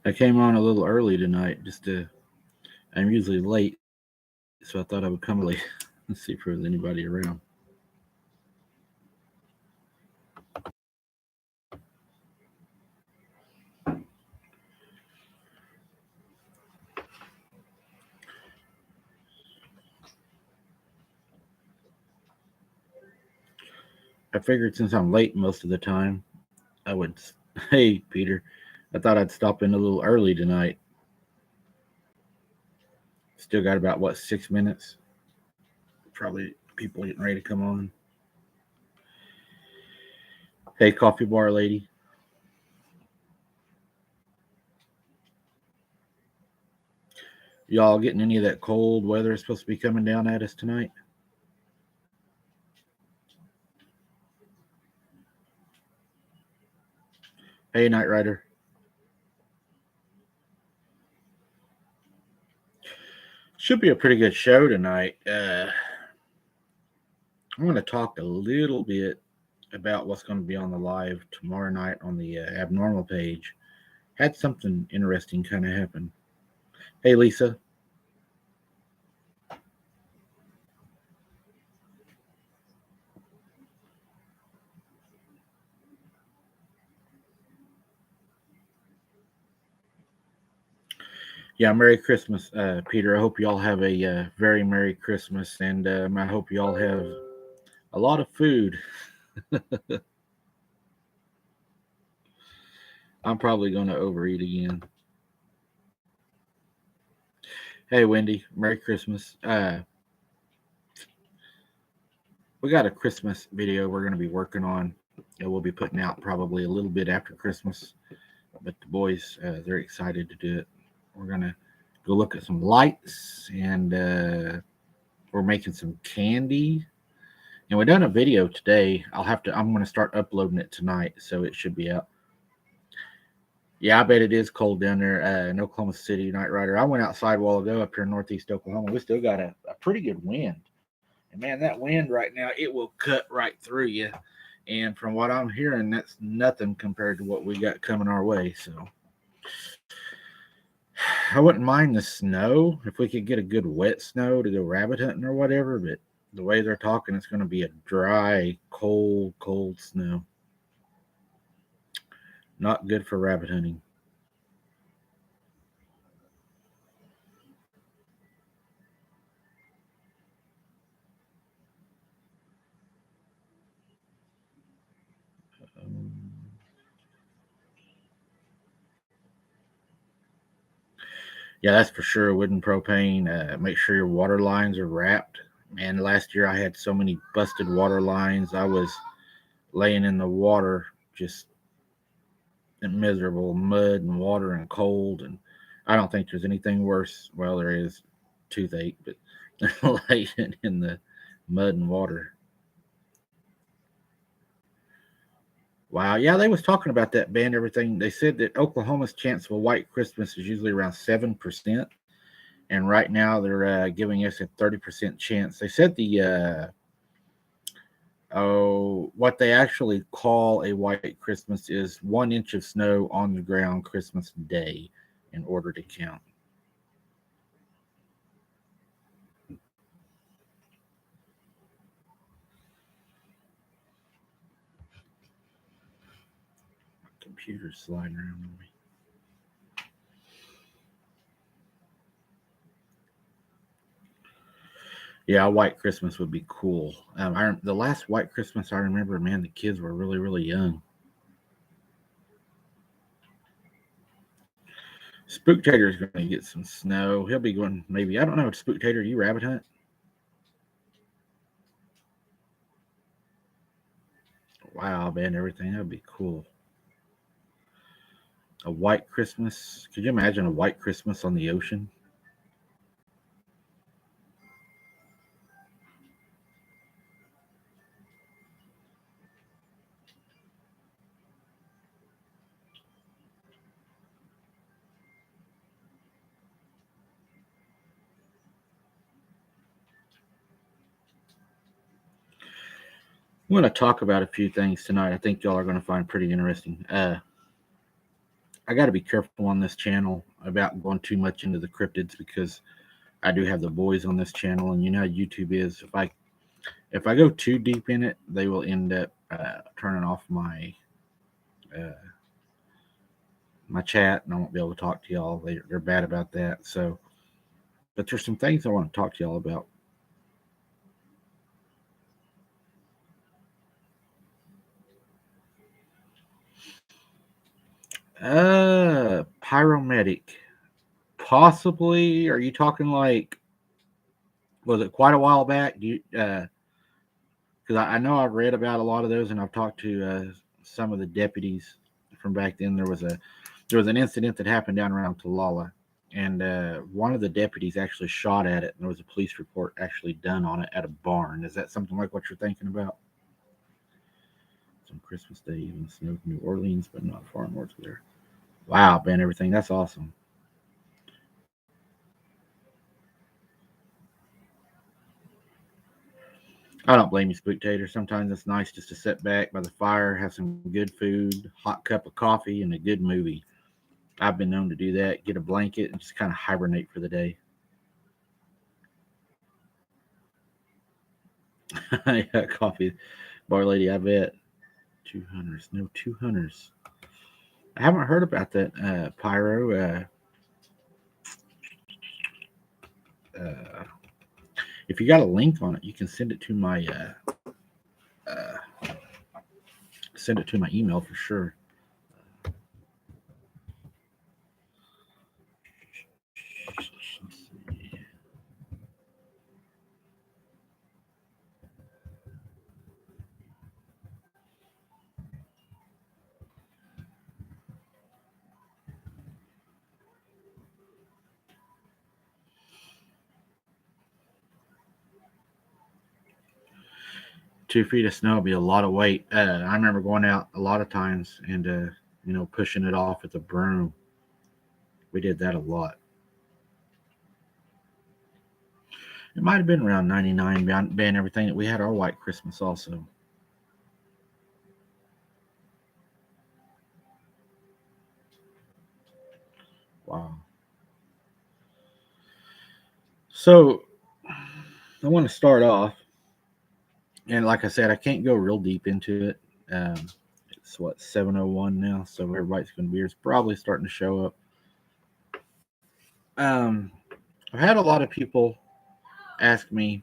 I came on a little early tonight. I'm usually late, so I thought I would come early and see if there was anybody around. I figured since I'm late most of the time, I would. Hey, Peter, I thought I'd stop in a little early tonight. Still got about, what, 6 minutes? Probably people getting ready to come on. Hey, coffee bar lady. Y'all getting any of that cold weather supposed to be coming down at us tonight? Hey, Night Rider. Should be a pretty good show tonight. I'm going to talk a little bit about what's going to be on the live tomorrow night on the abnormal page. Had something interesting kind of happen. Hey, Lisa. Yeah, Merry Christmas, Peter. I hope you all have a very Merry Christmas, and I hope you all have a lot of food. I'm probably going to overeat again. Hey, Wendy, Merry Christmas. We got a Christmas video we're going to be working on. That we'll be putting out probably a little bit after Christmas, but the boys, they're excited to do it. We're going to go look at some lights, and we're making some candy. And we done a video today. I'm going to start uploading it tonight, so it should be out. Yeah, I bet it is cold down there in Oklahoma City, Night Rider. I went outside a while ago up here in northeast Oklahoma. We still got a pretty good wind. And man, that wind right now, it will cut right through you. And from what I'm hearing, that's nothing compared to what we got coming our way. So I wouldn't mind the snow if we could get a good wet snow to go rabbit hunting or whatever. But the way they're talking, it's going to be a dry, cold, cold snow. Not good for rabbit hunting. Um, Yeah, that's for sure. Wood and propane. Make sure your water lines are wrapped. Man, last year I had so many busted water lines. I was laying in the water, just in miserable mud and water and cold. And I don't think there's anything worse. Well, there is toothache, but laying in the mud and water. Wow. Yeah, they was talking about that ban everything. They said that Oklahoma's chance of a white Christmas is usually around 7%. And right now they're giving us a 30% chance. They said what they actually call a white Christmas is 1 inch of snow on the ground Christmas Day in order to count. Computer's sliding around on me. Yeah, a white Christmas would be cool. The last white Christmas I remember, man, the kids were really, really young. Spooktator's going to get some snow. He'll be going maybe. I don't know. Spooktator, you rabbit hunt? Wow, man, everything that'd be cool. A white Christmas. Could you imagine a white Christmas on the ocean? I'm going to talk about a few things tonight. I think y'all are going to find pretty interesting. I got to be careful on this channel about going too much into the cryptids because I do have the boys on this channel, and you know how YouTube is. If I go too deep in it, they will end up turning off uh, my chat, and I won't be able to talk to y'all. They're bad about that. So, but there's some things I want to talk to y'all about. Pyromedic. Possibly. Are you talking like? Was it quite a while back? Do you? Because I know I've read about a lot of those, and I've talked to some of the deputies from back then. There was an incident that happened down around Talala, and one of the deputies actually shot at it, and there was a police report actually done on it at a barn. Is that something like what you're thinking about? On Christmas Day, even snowed in New Orleans, but not far north of there. Wow, Ben, everything. That's awesome. I don't blame you, Spooktator. Sometimes it's nice just to sit back by the fire, have some good food, hot cup of coffee, and a good movie. I've been known to do that, get a blanket, and just kind of hibernate for the day. Yeah, coffee bar lady, I bet. Two hunters, no two hunters. I haven't heard about that, Pyro. Uh, if you got a link on it, you can send it to my email for sure. Two feet of snow would be a lot of weight. I remember going out a lot of times and pushing it off with a broom. We did that a lot. It might have been around 99, ban everything that we had our white Christmas also. Wow. So I want to start off, and like I said, I can't go real deep into it. It's what 7:01 now, so everybody's going to be here. It's probably starting to show up. Um, I've had a lot of people ask me,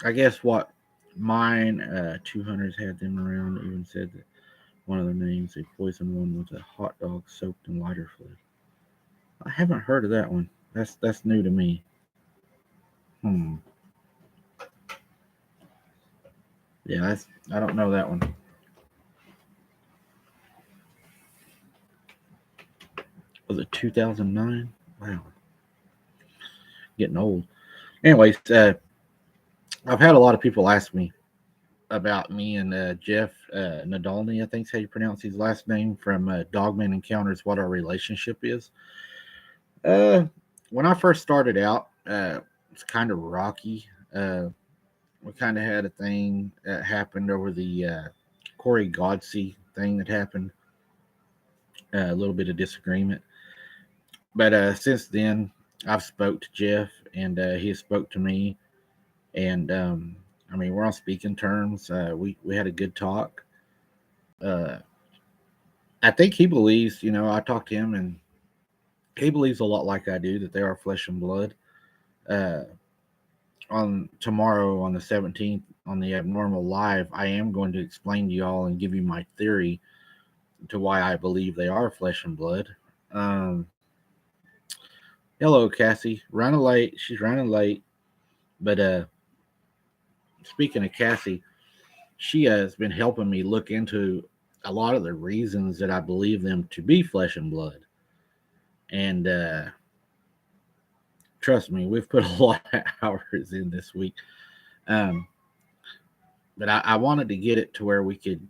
I guess what mine 200s had them around. Even said that one of their names, they poisoned one with a hot dog soaked in lighter fluid. I haven't heard of that one. That's new to me. Hmm. Yeah, I don't know that one. Was it 2009? Wow, getting old. Anyways, I've had a lot of people ask me about me and Jeff Nadolny, I think is how you pronounce his last name, from Dogman Encounters, what our relationship is. Uh, when I first started out, it's kind of rocky. We kind of had a thing that happened over the Corey Godsey thing that happened. A little bit of disagreement, but since then, I've spoke to Jeff, and he has spoke to me, and I mean we're on speaking terms. We had a good talk. Uh, I think he believes, I talked to him, and he believes a lot like I do that they are flesh and blood. Uh, on tomorrow on the 17th on the Abnormal Live, I am going to explain to y'all and give you my theory to why I believe they are flesh and blood. Um, Hello, Cassie. Running late. She's running late. But speaking of Cassie, she has been helping me look into a lot of the reasons that I believe them to be flesh and blood. And trust me, we've put a lot of hours in this week. Um, but I wanted to get it to where we could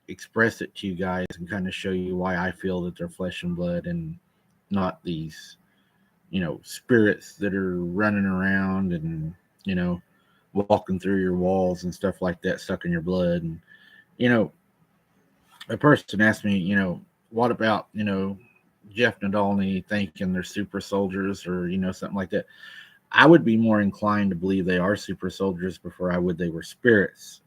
express it to you guys and kind of show you why I feel that they're flesh and blood and not these, spirits that are running around and, walking through your walls and stuff like that, sucking your blood. And, a person asked me, what about, Jeff Nadolny thinking they're super soldiers or, something like that? I would be more inclined to believe they are super soldiers before I would they were spirits.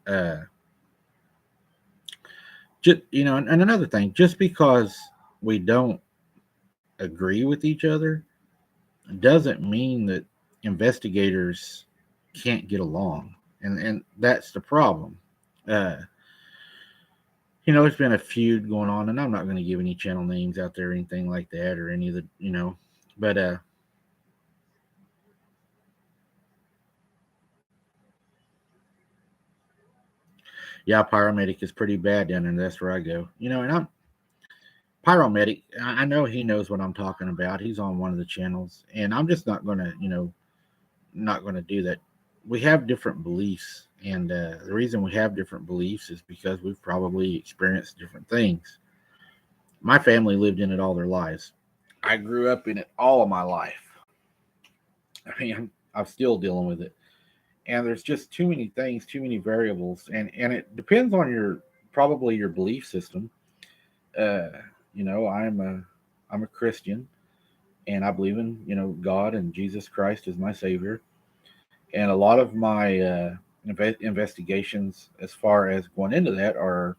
Just, and another thing, just because we don't agree with each other doesn't mean that investigators can't get along, and that's the problem. Uh, there's been a feud going on, and I'm not going to give any channel names out there or anything like that, or any of the, but yeah, Pyromedic is pretty bad down there. And that's where I go. And I'm Pyromedic. I know he knows what I'm talking about. He's on one of the channels, and I'm just not going to, not going to do that. We have different beliefs, and the reason we have different beliefs is because we've probably experienced different things. My family lived in it all their lives. I grew up in it all of my life. I mean, I'm still dealing with it, and there's just too many things, too many variables, and it depends on your probably your belief system. Uh, I'm a Christian, and I believe in God and Jesus Christ as my Savior. And a lot of my investigations, as far as going into that, are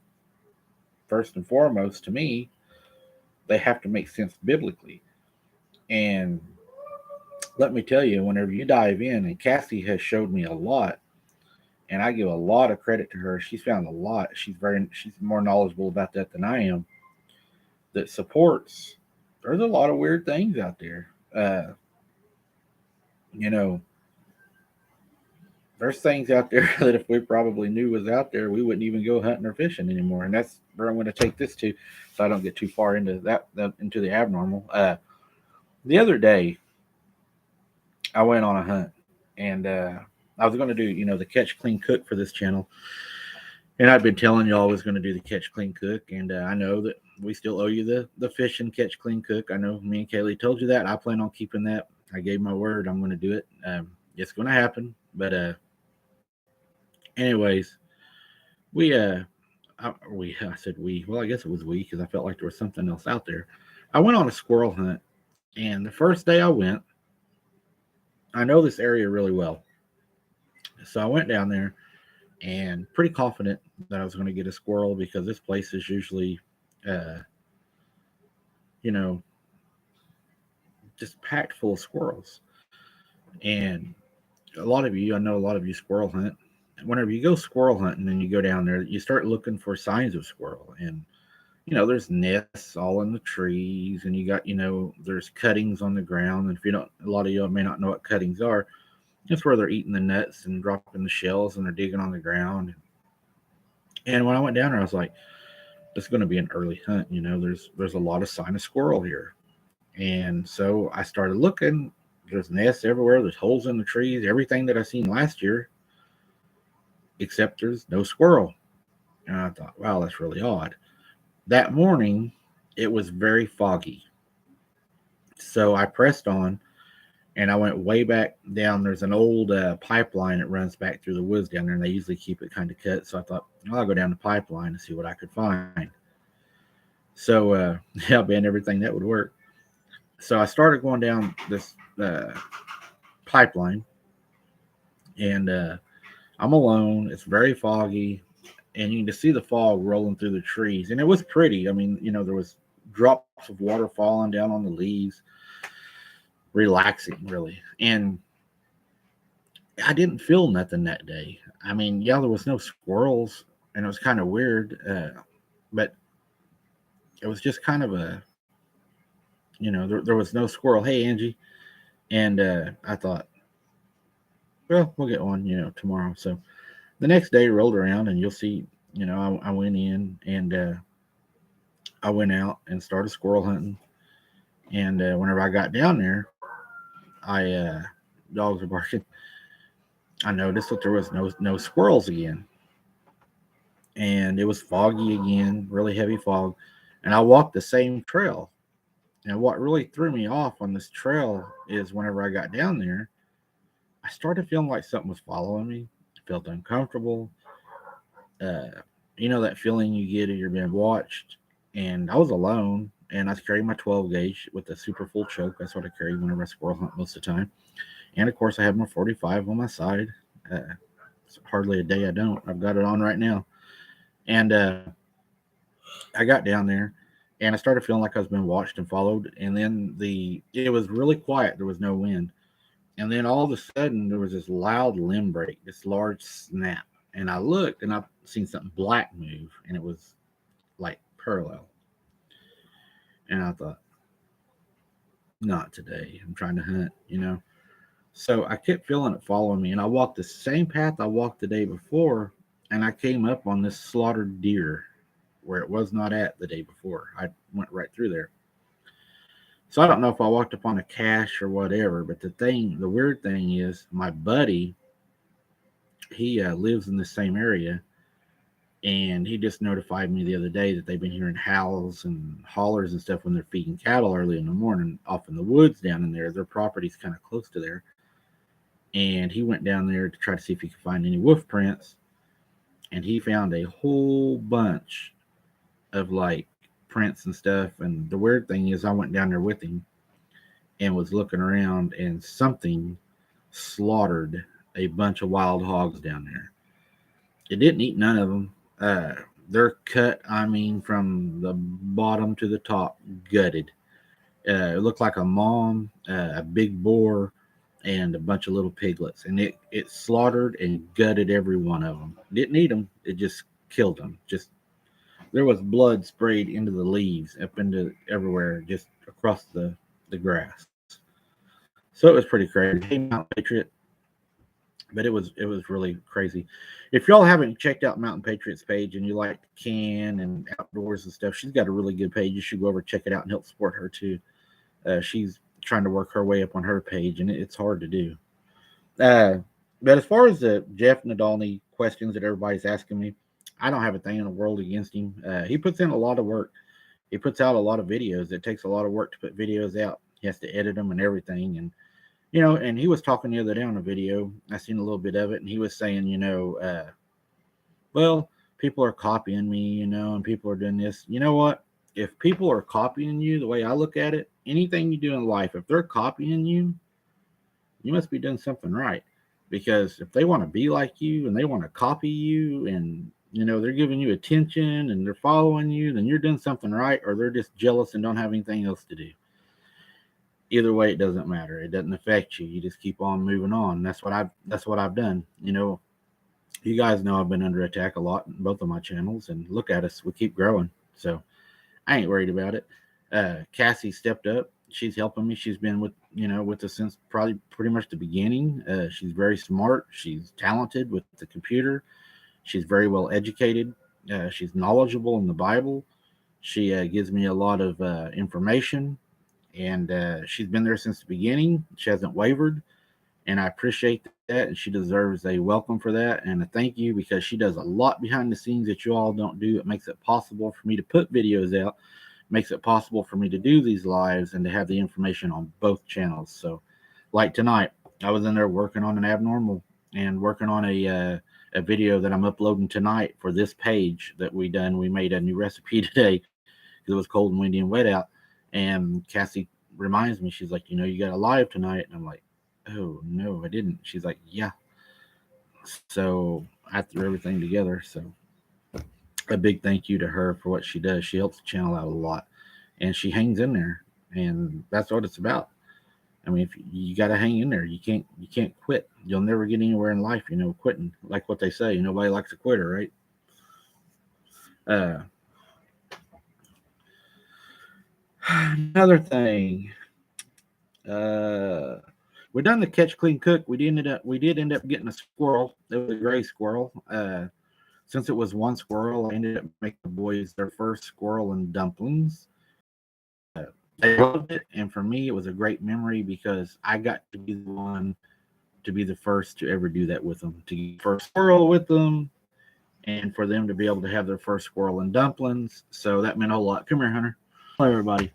first and foremost to me, they have to make sense biblically. And let me tell you, whenever you dive in, and Cassie has showed me a lot, and I give a lot of credit to her. She's found a lot. She's more knowledgeable about that than I am. That supports. There's a lot of weird things out there. You know, there's things out there that if we probably knew was out there, we wouldn't even go hunting or fishing anymore. And that's where I'm going to take this to, so I don't get too far into that into the abnormal. The other day, I went on a hunt, and I was going to do the catch clean cook for this channel, and I've been telling y'all I was going to do the catch clean cook, and I know that we still owe you the fish and catch clean cook. I know me and Kaylee told you that. I plan on keeping that. I gave my word. I'm going to do it. It's going to happen. But anyways, we I said we. Well, I guess it was we because I felt like there was something else out there. I went on a squirrel hunt, and the first day I went, I know this area really well, so I went down there and pretty confident that I was going to get a squirrel because this place is usually, uh, you know, just packed full of squirrels. And a lot of you, I know a lot of you squirrel hunt. Whenever you go squirrel hunting and you go down there, you start looking for signs of squirrel. And, there's nests all in the trees, and you got, there's cuttings on the ground. And if you don't, a lot of you may not know what cuttings are. That's where they're eating the nuts and dropping the shells and they're digging on the ground. And when I went down there, I was like, it's going to be an early hunt. There's a lot of sign of squirrel here. And so I started looking. There's nests everywhere. There's holes in the trees. Everything that I seen last year, except there's no squirrel. And I thought, wow, that's really odd. That morning, it was very foggy. So I pressed on and I went way back down. There's an old pipeline that runs back through the woods down there, and they usually keep it kind of cut. So I thought, well, I'll go down the pipeline and see what I could find. So, yeah, been everything that would work. So I started going down this pipeline, and I'm alone. It's very foggy, and you can just see the fog rolling through the trees. And it was pretty. I mean, there was drops of water falling down on the leaves, relaxing, really. And I didn't feel nothing that day. I mean, yeah, there was no squirrels, and it was kind of weird, but it was just kind of there was no squirrel. Hey, Angie. And I thought, well, we'll get one, tomorrow. So the next day rolled around, and you'll see, I went in and I went out and started squirrel hunting. And whenever I got down there, I dogs were barking. I noticed that there was no squirrels again, and it was foggy again, really heavy fog. And I walked the same trail. And what really threw me off on this trail is whenever I got down there, I started feeling like something was following me. I felt uncomfortable. Uh, that feeling you get if you're being watched. and I was alone, and I was carrying my 12 gauge with a super full choke. That's what I carry whenever I squirrel hunt most of the time. And of course, I have my 45 on my side. It's hardly a day I don't. I've got it on right now. And I got down there, and I started feeling like I was being watched and followed. And then it was really quiet. There was no wind. And then all of a sudden, there was this loud limb break, this large snap. And I looked, and I seen something black move, and it was like parallel. And I thought, not today. I'm trying to hunt. So I kept feeling it following me, and I walked the same path I walked the day before, and I came up on this slaughtered deer where it was not at the day before. I went right through there. So I don't know if I walked upon a cache or whatever, but the weird thing is, my buddy, he lives in the same area, and he just notified me the other day that they've been hearing howls and hollers and stuff when they're feeding cattle early in the morning off in the woods down in there. Their property's kind of close to there. And he went down there to try to see if he could find any wolf prints, and he found a whole bunch of like prints and stuff. And the weird thing is, I went down there with him and was looking around, and something slaughtered a bunch of wild hogs down there. It didn't eat none of them. They're cut, I mean, from the bottom to the top, gutted. It looked like a mom, a big boar, and a bunch of little piglets. And it slaughtered and gutted every one of them. Didn't eat them. It just killed them. Just there was blood sprayed into the leaves, up into everywhere, just across the grass. So it was pretty crazy. Hey, Mountain Patriot, but it was really crazy. If y'all haven't checked out Mountain Patriot's page and you like can and outdoors and stuff, she's got a really good page. You should go over check it out and help support her too. She's trying to work her way up on her page, and it's hard to do. Uh, but as far as the Jeff Nadolny questions that everybody's asking me, I don't have a thing in the world against him. He puts in a lot of work. He puts out a lot of videos. It takes a lot of work to put videos out. He has to edit them and everything. And and he was talking the other day on a video. I seen a little bit of it, and he was saying, well, people are copying me, and people are doing this. You know what? If people are copying you, the way I look at it, anything you do in life, if they're copying you, you must be doing something right. Because if they want to be like you and they want to copy you and they're giving you attention and they're following you, then you're doing something right, or they're just jealous and don't have anything else to do. Either way, it doesn't matter. It doesn't affect you. You just keep on moving on. That's what I've done. You guys know I've been under attack a lot in both of my channels, and look at us, we keep growing. So I ain't worried about it. Cassie stepped up. She's helping me. She's been with us since probably pretty much the beginning. She's very smart. She's talented with the computer. She's very well educated. She's knowledgeable in the Bible. She gives me a lot of information, and she's been there since the beginning. She hasn't wavered, and I appreciate that. And she deserves a welcome for that and a thank you, because she does a lot behind the scenes that you all don't do. It makes it possible for me to put videos out, makes it possible for me to do these lives and to have the information on both channels. So, like tonight, I was in there working on an abnormal and working on a video that I'm uploading tonight for this page that we done. We made a new recipe today because it was cold and windy and wet out. And Cassie reminds me, she's like, you got a live tonight. And I'm like, oh, no, I didn't. She's like, yeah. So I threw everything together. So a big thank you to her for what she does. She helps the channel out a lot, and she hangs in there. And that's what it's about. I mean, if you got to hang in there, you can't quit. You'll never get anywhere in life, quitting. Like what they say, nobody likes a quitter, right? Another thing, we done the catch, clean, cook. We did end up getting a squirrel. It was a gray squirrel. Since it was one squirrel, I ended up making the boys their first squirrel and dumplings. They loved it, and for me, it was a great memory because I got to be the one to be the first to ever do that with them, to get the first squirrel with them, and for them to be able to have their first squirrel and dumplings. So that meant a whole lot. Come here, Hunter. Hi, everybody.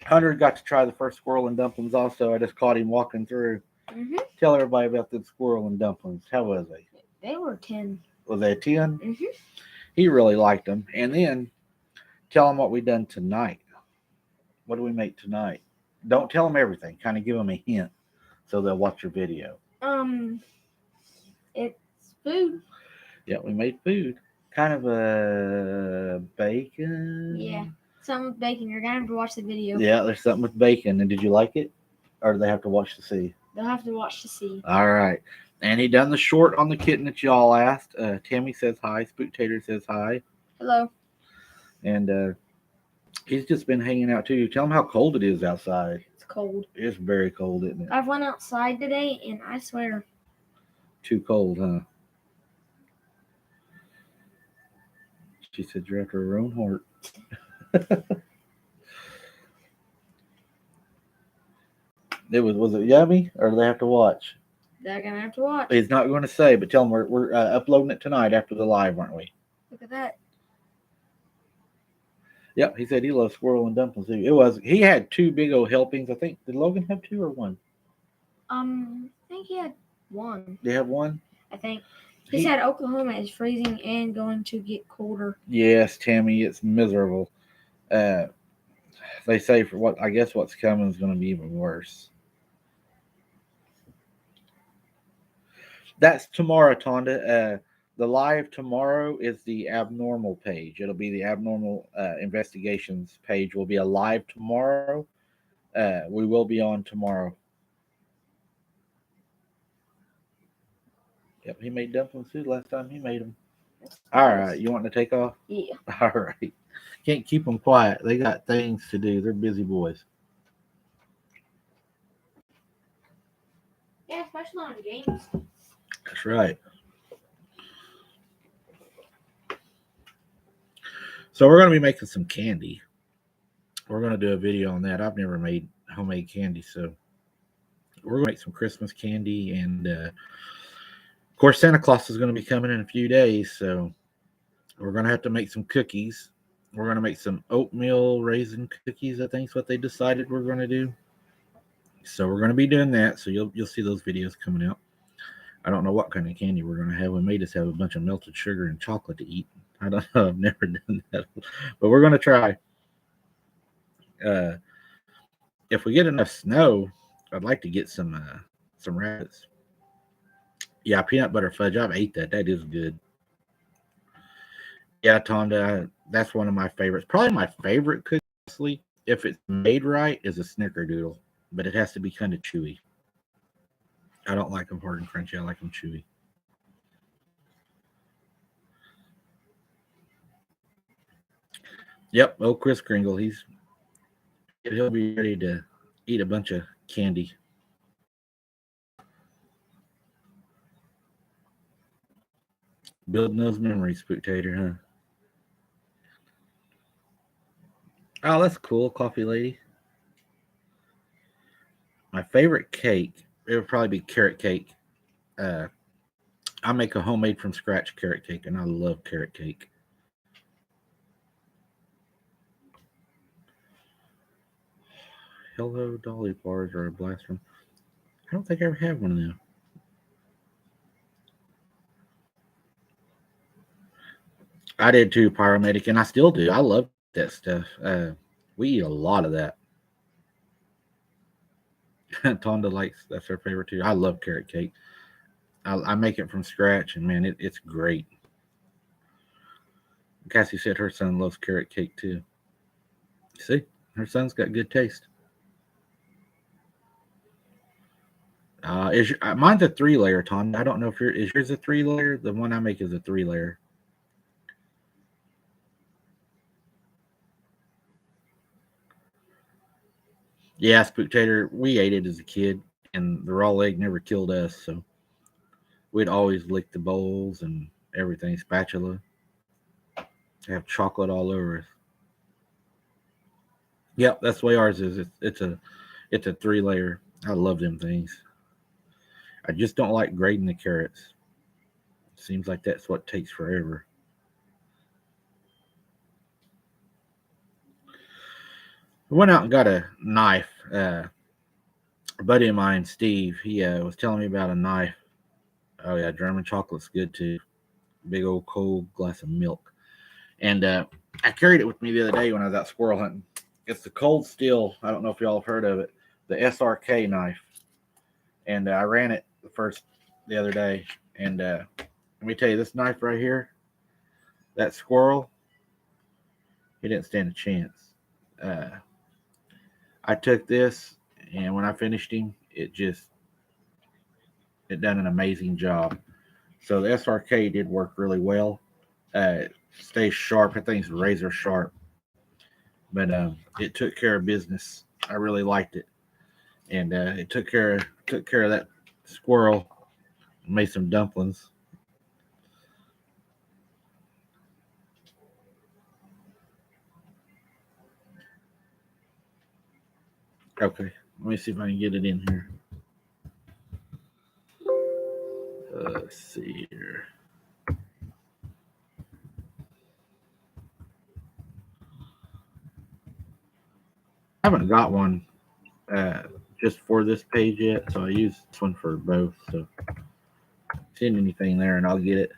Hunter got to try the first squirrel and dumplings also. I just caught him walking through. Mm-hmm. Tell everybody about the squirrel and dumplings. How was they? They were 10. Was they a 10? Mm-hmm. He really liked them. And then Tell them what we done tonight. What do we make tonight? Don't tell them everything. Kind of give them a hint so they'll watch your video. It's food. Yeah, we made food. Kind of a bacon. Yeah, something with bacon. You're gonna have to watch the video. Yeah, there's something with bacon. And did you like it? Or do they have to watch to see? They'll have to watch to see. All right. And he done the short on the kitten that y'all asked. Tammy says hi. Spook Tater says hi. Hello. And he's just been hanging out too. Tell him how cold it is outside. It's cold. It's very cold, isn't it? I've went outside today, and I swear. Too cold, huh? She said you're after her own heart. Was it yummy, or do they have to watch? They're gonna have to watch. He's not going to say, but tell him we're uploading it tonight after the live, aren't we? Look at that. Yep, he said he loves squirrel and dumplings too. He had 2 big old helpings. I think did Logan have 2 or 1? I think he had 1. They have 1. I think he said Oklahoma is freezing and going to get colder. Yes, Tammy, it's miserable. They say for what I guess what's coming is going to be even worse. That's tomorrow, Tonda. The live tomorrow is the abnormal page. It'll be the abnormal investigations page. Will be a live tomorrow. We will be on tomorrow. Yep, he made dumplings too last time he made them. All right, you want to take off? Yeah. All right. Can't keep them quiet. They got things to do. They're busy boys. Yeah, especially on games. That's right. So we're going to be making some candy. We're going to do a video on that. I've never made homemade candy, so we're going to make some Christmas candy. And, of course, Santa Claus is going to be coming in a few days, so we're going to have to make some cookies. We're going to make some oatmeal raisin cookies, I think is what they decided we're going to do. So we're going to be doing that, so you'll see those videos coming out. I don't know what kind of candy we're going to have. We may just have a bunch of melted sugar and chocolate to eat. I don't know. I've never done that. But we're going to try. If we get enough snow, I'd like to get some rabbits. Yeah, peanut butter fudge. I've ate that. That is good. Yeah, Tonda, that's one of my favorites. Probably my favorite cookie, if it's made right, is a snickerdoodle. But it has to be kind of chewy. I don't like them hard and crunchy. I like them chewy. Yep, old Chris Kringle. He'll be ready to eat a bunch of candy. Building those memories, Spook Tater, huh? Oh, that's cool, Coffee Lady. My favorite cake, it would probably be carrot cake. I make a homemade from scratch carrot cake, and I love carrot cake. Hello, Dolly bars are a blast from. I don't think I ever had one of them. I did too, Pyromedic, and I still do. I love that stuff. We eat a lot of that. Tonda likes, that's her favorite too. I love carrot cake. I make it from scratch, and man, it's great. Cassie said her son loves carrot cake too. See, her son's got good taste. Mine's a 3-layer, Tonda. I don't know if is yours a 3-layer? The one I make is a 3-layer. Yeah, Spook Tater, we ate it as a kid, and the raw egg never killed us, so we'd always lick the bowls and everything, spatula. Have chocolate all over us. Yep, that's the way ours is. It's a 3-layer. I love them things. I just don't like grating the carrots. Seems like that's what takes forever. I went out and got a knife. A buddy of mine, Steve, he was telling me about a knife. Oh yeah, German chocolate's good too. Big old cold glass of milk. And I carried it with me the other day when I was out squirrel hunting. It's the Cold Steel. I don't know if y'all have heard of it. The SRK knife, and I ran it the other day. And let me tell you, this knife right here, that squirrel, he didn't stand a chance. Uh, I took this, and when I finished him, it done an amazing job. So the SRK did work really well. It stays sharp. That thing's razor sharp. But it took care of business. I really liked it, and it took care of that squirrel. Made some dumplings. Okay, let me see if I can get it in here. Let's see here. I haven't got one uh, just for this page yet, so I use this one for both. So send anything there, and I'll get it.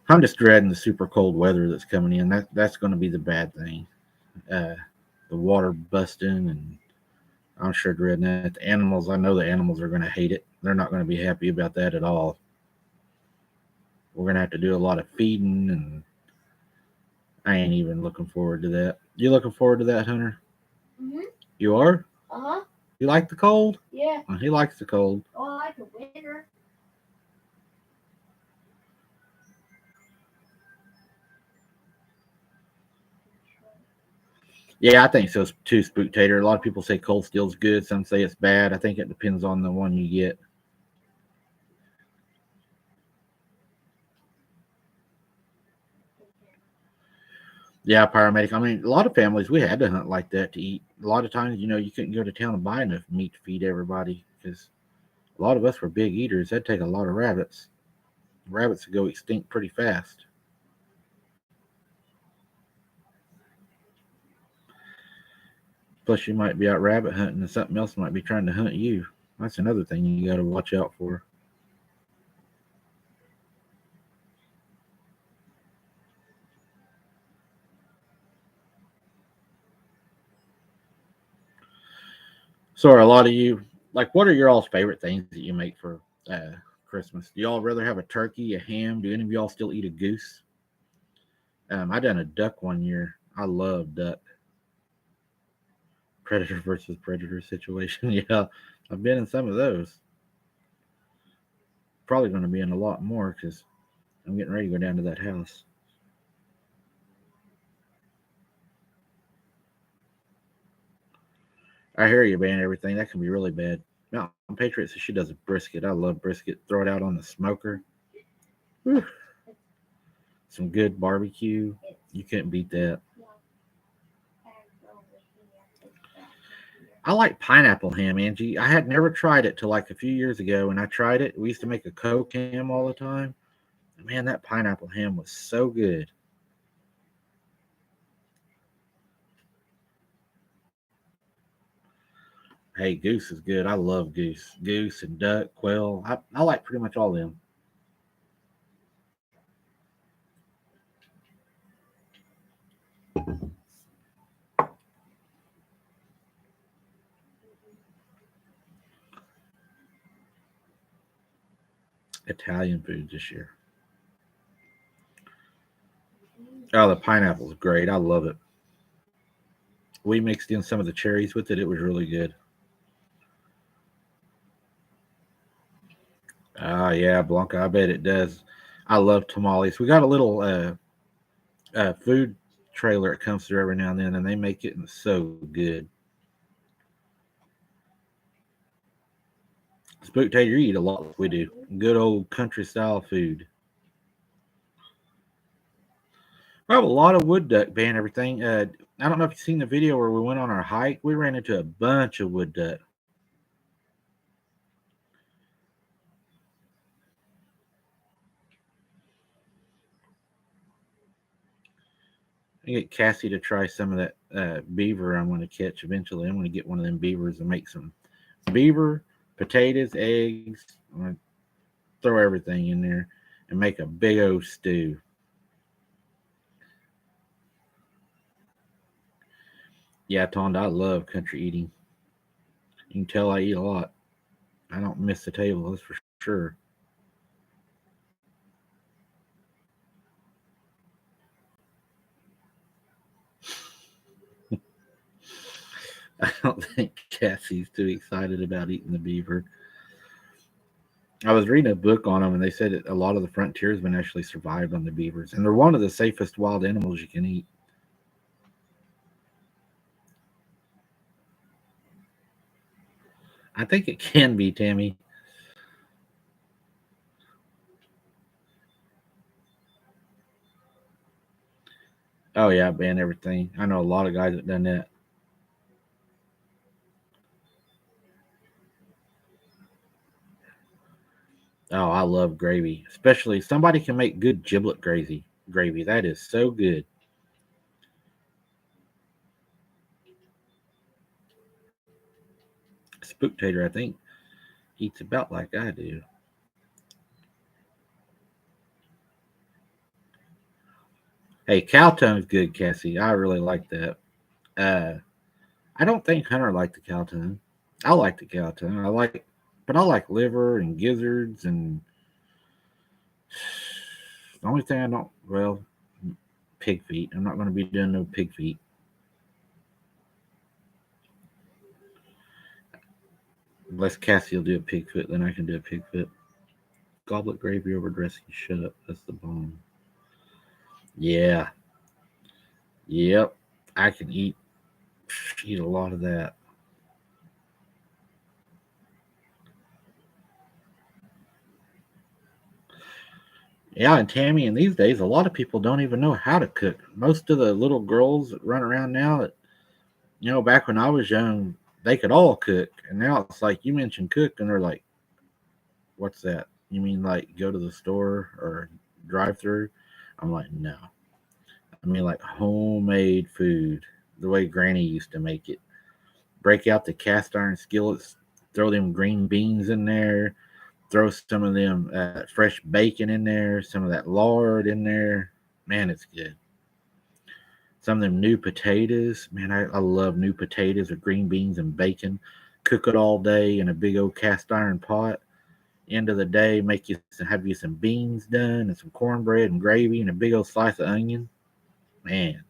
I'm just dreading the super cold weather that's coming in. That's going to be the bad thing. Uh, the water busting, and I'm sure dreading that. The animals, I know the animals are going to hate it. They're not going to be happy about that at all. We're going to have to do a lot of feeding, and I ain't even looking forward to that. You looking forward to that, Hunter? Mhm. You are? Uh huh. You like the cold? Yeah. He likes the cold. Oh, I like the winter. Yeah, I think so too, Spooktator. A lot of people say Cold Steel's good. Some say it's bad. I think it depends on the one you get. Yeah, paramedic. I mean, a lot of families we had to hunt like that to eat. A lot of times, you couldn't go to town and buy enough meat to feed everybody because a lot of us were big eaters. That'd take a lot of rabbits. Rabbits would go extinct pretty fast. Plus, you might be out rabbit hunting and something else might be trying to hunt you. That's another thing you got to watch out for. So, are a lot of you like? What are your all's favorite things that you make for Christmas? Do y'all rather have a turkey, a ham? Do any of y'all still eat a goose? I done a duck one year. I love duck. Predator versus predator situation. Yeah, I've been in some of those. Probably going to be in a lot more because I'm getting ready to go down to that house. I hear you, man. Everything that can be really bad. Mountain Patriot says she does a brisket. I love brisket. Throw it out on the smoker. Whew. Some good barbecue. You couldn't beat that. I like pineapple ham, Angie. I had never tried it till like a few years ago. When I tried it, we used to make a Coke ham all the time. Man, that pineapple ham was so good. Hey, goose is good. I love goose. Goose and duck, quail. I like pretty much all of them. Italian food this year. Oh, the pineapple's great. I love it. We mixed in some of the cherries with it. It was really good. Ah, yeah, Blanca. I bet it does. I love tamales. We got a little food trailer that comes through every now and then, and they make it so good. Spooktator, you eat a lot like we do. Good old country style food. We have a lot of wood duck ban everything. I don't know if you've seen the video where we went on our hike. We ran into a bunch of wood duck. I get Cassie to try some of that beaver I'm going to catch eventually. I'm going to get one of them beavers and make some beaver, potatoes, eggs. I'm going to throw everything in there. and make a big old stew. Yeah, Tonda, I love country eating. You can tell I eat a lot. I don't miss the table, that's for sure. I don't think Cassie's too excited about eating the beaver. I was reading a book on them, and they said that a lot of the frontiersmen actually survived on the beavers, and they're one of the safest wild animals you can eat. I think it can be, Tammy. Oh yeah, ban everything. I know a lot of guys that done that. Oh, I love gravy, especially somebody can make good giblet gravy. Gravy that is so good. Spooktator, I think, eats about like I do. Hey, cow tongue's good, Cassie. I really like that. Uh, I don't think Hunter liked the cow tongue. I like the cow tongue. But I like liver and gizzards and the only thing I don't, well, pig feet. I'm not going to be doing no pig feet. Unless Cassie will do a pig foot, then I can do a pig foot. Goblet gravy over dressing. Shut up. That's the bomb. Yeah. Yep. I can eat a lot of that. Yeah, and Tammy, and these days, a lot of people don't even know how to cook. Most of the little girls that run around now, back when I was young, they could all cook. And now it's like you mentioned cook, and they're like, what's that? You mean like go to the store or drive through? I'm like, no. I mean like homemade food, the way Granny used to make it. Break out the cast iron skillets, throw them green beans in there, throw some of them fresh bacon in there, some of that lard in there. Man, it's good. Some of them new potatoes. Man, I love new potatoes with green beans and bacon. Cook it all day in a big old cast iron pot. End of the day, have you some beans done and some cornbread and gravy and a big old slice of onion. Man,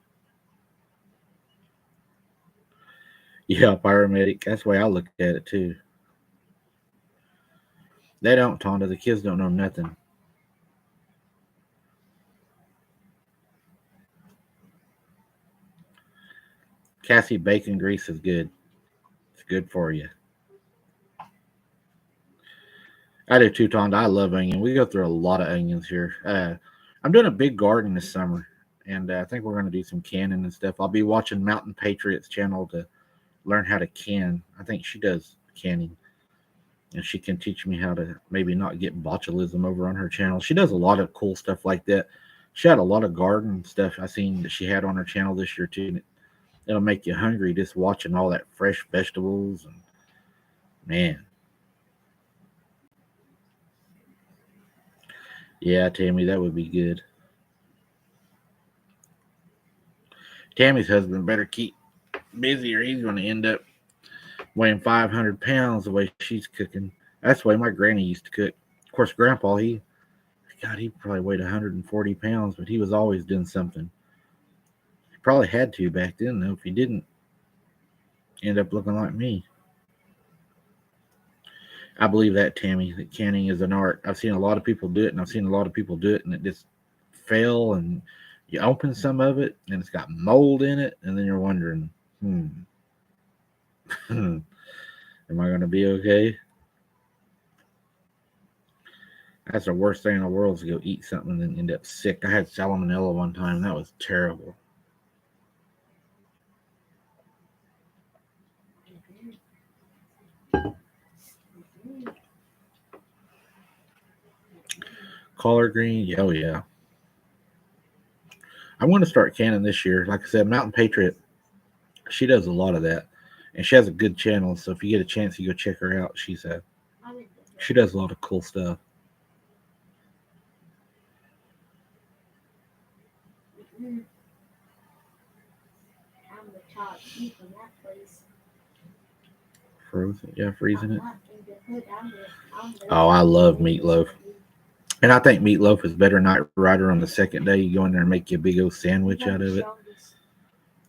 yeah, paramedic. That's the way I look at it too. They don't, Tonda. The kids don't know nothing. Cassie, bacon grease is good. It's good for you. I do too, Tonda. I love onion. We go through a lot of onions here. I'm doing a big garden this summer, and I think we're going to do some canning and stuff. I'll be watching Mountain Patriots channel to learn how to can. I think she does canning, and she can teach me how to maybe not get botulism over on her channel. She does a lot of cool stuff like that. She had a lot of garden stuff I seen that she had on her channel this year too. And it'll make you hungry just watching all that fresh vegetables and man, yeah, Tammy, that would be good. Tammy's husband better keep busy or he's going to end up weighing 500 pounds the way she's cooking. That's the way my granny used to cook. Of course, Grandpa, God, he probably weighed 140 pounds, but he was always doing something. He probably had to back then, though. If he didn't, end up looking like me. I believe that, Tammy, that canning is an art. I've seen a lot of people do it, and I've seen a lot of people do it, and it just fail. And you open some of it, and it's got mold in it, and then you're wondering, am I going to be okay? That's the worst thing in the world is to go eat something and then end up sick. I had salmonella one time. That was terrible. Collard green, yeah, oh yeah. I want to start canning this year. Like I said, Mountain Patriot, she does a lot of that, and she has a good channel. So if you get a chance, you go check her out. She does a lot of cool stuff. Frozen, yeah, freezing it. Oh, I love meatloaf. And I think meatloaf is better Night Rider on the second day. You go in there and make you a big old sandwich out of it.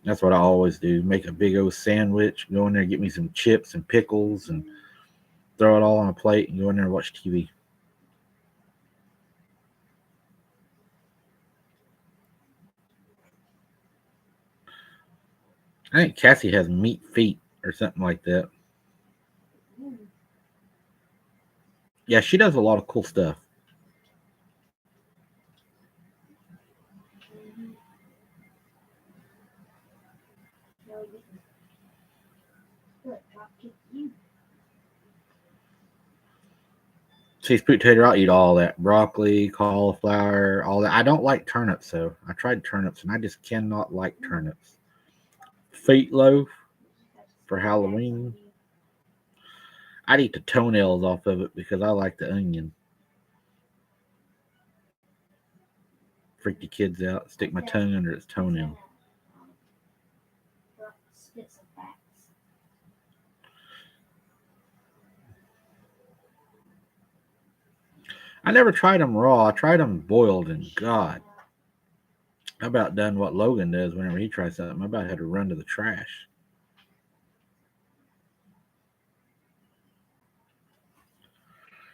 That's what I always do. Make a big old sandwich, go in there, get me some chips and pickles, and throw it all on a plate and go in there and watch TV. I think Cassie has meat feet or something like that. Yeah, she does a lot of cool stuff. See, sweet potato, I'll eat all that. Broccoli, cauliflower, all that. I don't like turnips, though. I tried turnips, and I just cannot like turnips. Feet loaf for Halloween. I'd eat the toenails off of it because I like the onion. Freak the kids out. Stick my tongue under its toenail. I never tried them raw. I tried them boiled, and God, I about done what Logan does whenever he tries something. I about had to run to the trash.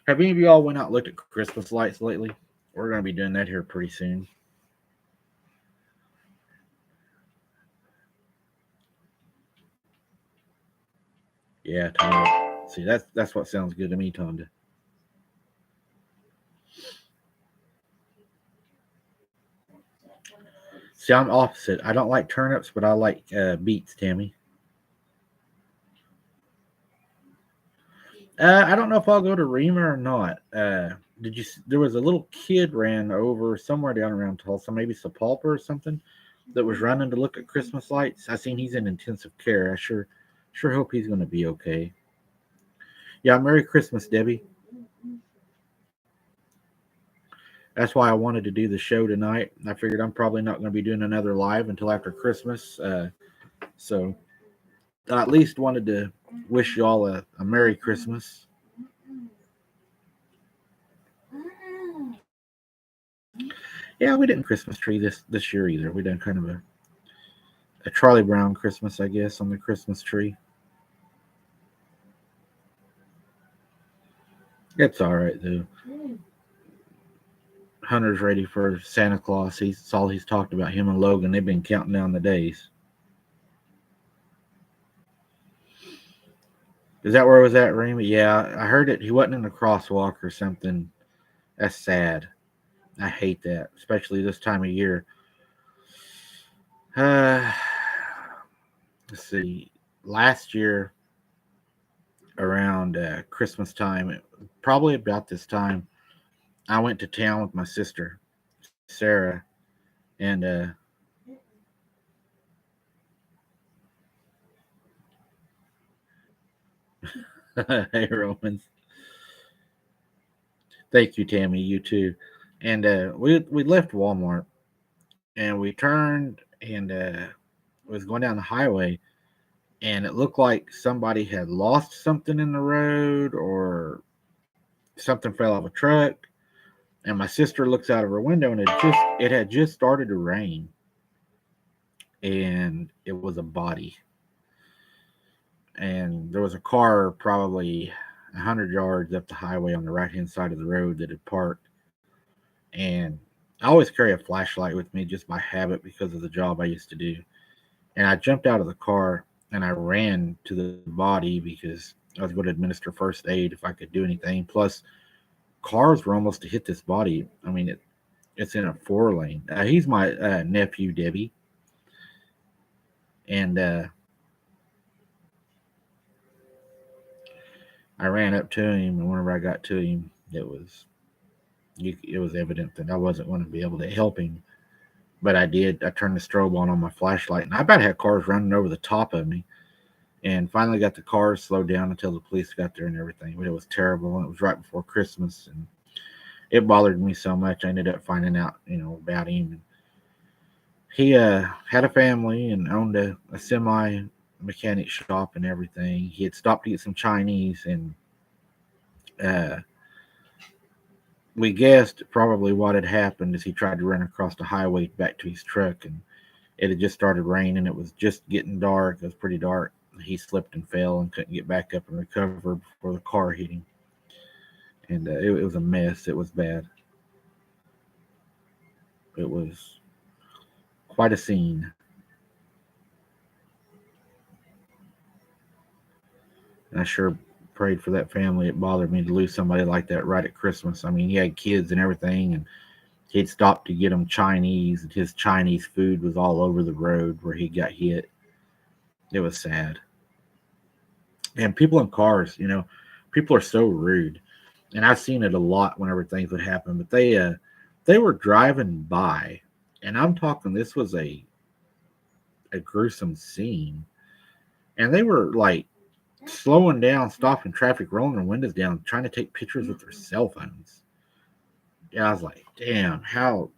Have any of you all went out and looked at Christmas lights lately? We're going to be doing that here pretty soon. Yeah, Tonda. See, that's what sounds good to me, Tonda. See, I'm opposite. I don't like turnips, but I like beets, Tammy. I don't know if I'll go to Rema or not. Did you? There was a little kid ran over somewhere down around Tulsa, maybe Sapulpa or something, that was running to look at Christmas lights. I seen he's in intensive care. I sure hope he's going to be okay. Yeah, Merry Christmas, Debbie. That's why I wanted to do the show tonight. I figured I'm probably not going to be doing another live until after Christmas. So I at least wanted to wish you all a Merry Christmas. Yeah, we didn't Christmas tree this year either. We done kind of a Charlie Brown Christmas, I guess, on the Christmas tree. It's all right though. Hunter's ready for Santa Claus. That's all he's talked about. Him and Logan, they've been counting down the days. Is that where it was at, Remy? Yeah, I heard it. He wasn't in the crosswalk or something. That's sad. I hate that, especially this time of year. Let's see. Last year, around Christmas time, probably about this time, I went to town with my sister, Sarah, and hey, Romans. Thank you, Tammy. You too. And we left Walmart and we turned and was going down the highway, and it looked like somebody had lost something in the road or something fell off a truck. And my sister looks out of her window, and it had just started to rain, and it was a body. And there was a car probably 100 yards up the highway on the right hand side of the road that had parked. And I always carry a flashlight with me just by habit because of the job I used to do. And I jumped out of the car and I ran to the body because I was going to administer first aid if I could do anything. Plus, cars were almost to hit this body. I mean, it's in a 4-lane. He's my nephew, Debbie. And I ran up to him, and whenever I got to him, it was evident that I wasn't going to be able to help him. But I did. I turned the strobe on my flashlight, and I about had cars running over the top of me. And finally got the cars slowed down until the police got there and everything. But it was terrible, and it was right before Christmas, and it bothered me so much. I ended up finding out, about him. And he had a family and owned a semi mechanic shop and everything. He had stopped to get some Chinese, and uh, we guessed probably what had happened is he tried to run across the highway back to his truck, and it had just started raining. It was just getting dark. It was pretty dark. He slipped and fell and couldn't get back up and recover before the car hit him. And it was a mess. It was bad. It was quite a scene. And I sure prayed for that family. It bothered me to lose somebody like that right at Christmas. I mean, he had kids and everything, and he'd stopped to get them Chinese, and his Chinese food was all over the road where he got hit. It was sad. And people in cars, people are so rude, and I've seen it a lot whenever things would happen. But they were driving by, and I'm talking. This was a gruesome scene, and they were like slowing down, stopping traffic, rolling their windows down, trying to take pictures with their cell phones. Yeah, I was like, damn, how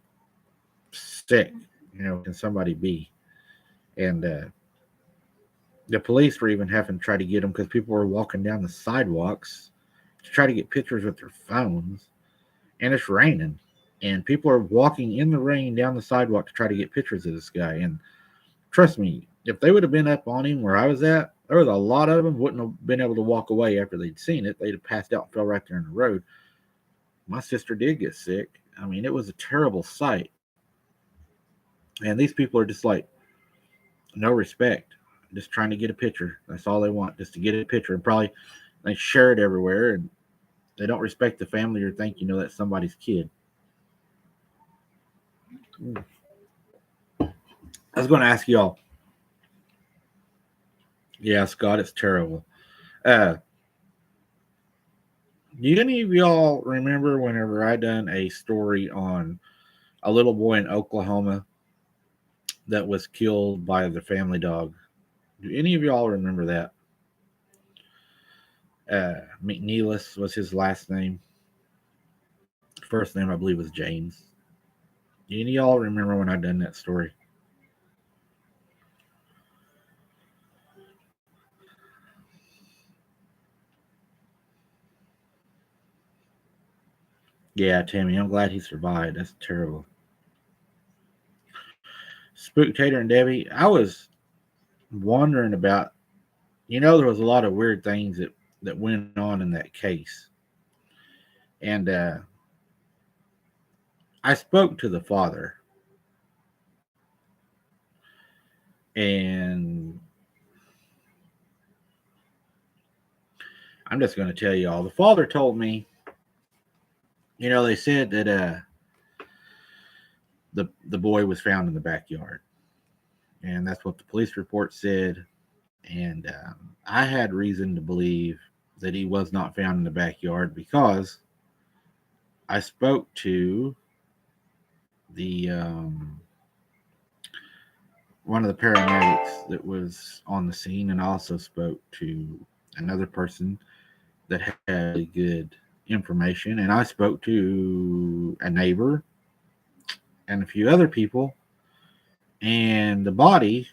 sick, can somebody be? And the police were even having to try to get them because people were walking down the sidewalks to try to get pictures with their phones, and it's raining, and people are walking in the rain down the sidewalk to try to get pictures of this guy. And trust me, if they would have been up on him where I was at, there was a lot of them wouldn't have been able to walk away after they'd seen it. They'd have passed out and fell right there in the road. My sister did get sick. I mean, it was a terrible sight. And these people are just like, no respect, just trying to get a picture. That's all they want, just to get a picture. And probably they share it everywhere, and they don't respect the family or think that's somebody's kid. I was going to ask y'all. Yeah, Scott, it's terrible. Uh, do any of y'all remember whenever I done a story on a little boy in Oklahoma that was killed by the family dog? Do any of y'all remember that? McNeilis was his last name. First name, I believe, was James. Do any of y'all remember when I done that story? Yeah, Tammy, I'm glad he survived. That's terrible. Spooktator and Debbie, I was wondering about, there was a lot of weird things that went on in that case. And I spoke to the father, and I'm just going to tell you all. The father told me, they said that the boy was found in the backyard, and that's what the police report said. And I had reason to believe that he was not found in the backyard because I spoke to the one of the paramedics that was on the scene, and I also spoke to another person that had really good information, and I spoke to a neighbor and a few other people. And the body,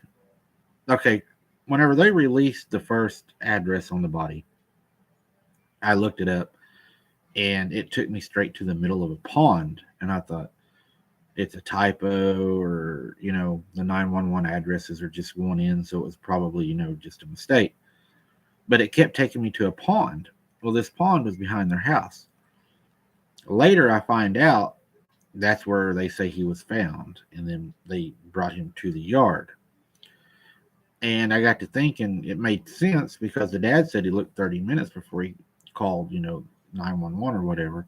okay, whenever they released the first address on the body, I looked it up, and it took me straight to the middle of a pond, and I thought it's a typo, or the 911 addresses are just going in, so it was probably just a mistake. But it kept taking me to a pond. Well, this pond was behind their house. Later I find out that's where they say he was found, and then they brought him to the yard. And I got to thinking it made sense because the dad said he looked 30 minutes before he called 911 or whatever.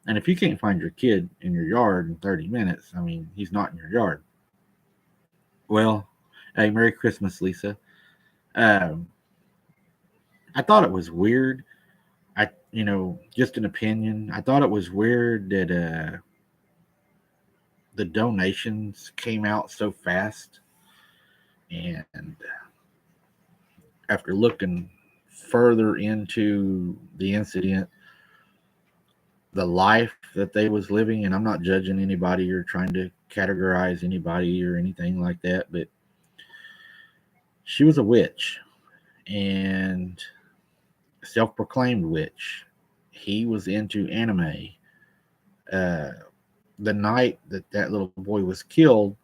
And if you can't find your kid in your yard in 30 minutes, I mean, he's not in your yard. Well, hey, Merry Christmas, Lisa. Um, I thought it was weird. Just an opinion. I thought it was weird that the donations came out so fast. And after looking further into the incident, the life that they was living, and I'm not judging anybody or trying to categorize anybody or anything like that, but she was a witch and self-proclaimed witch. He was into anime. Uh, the night that that little boy was killed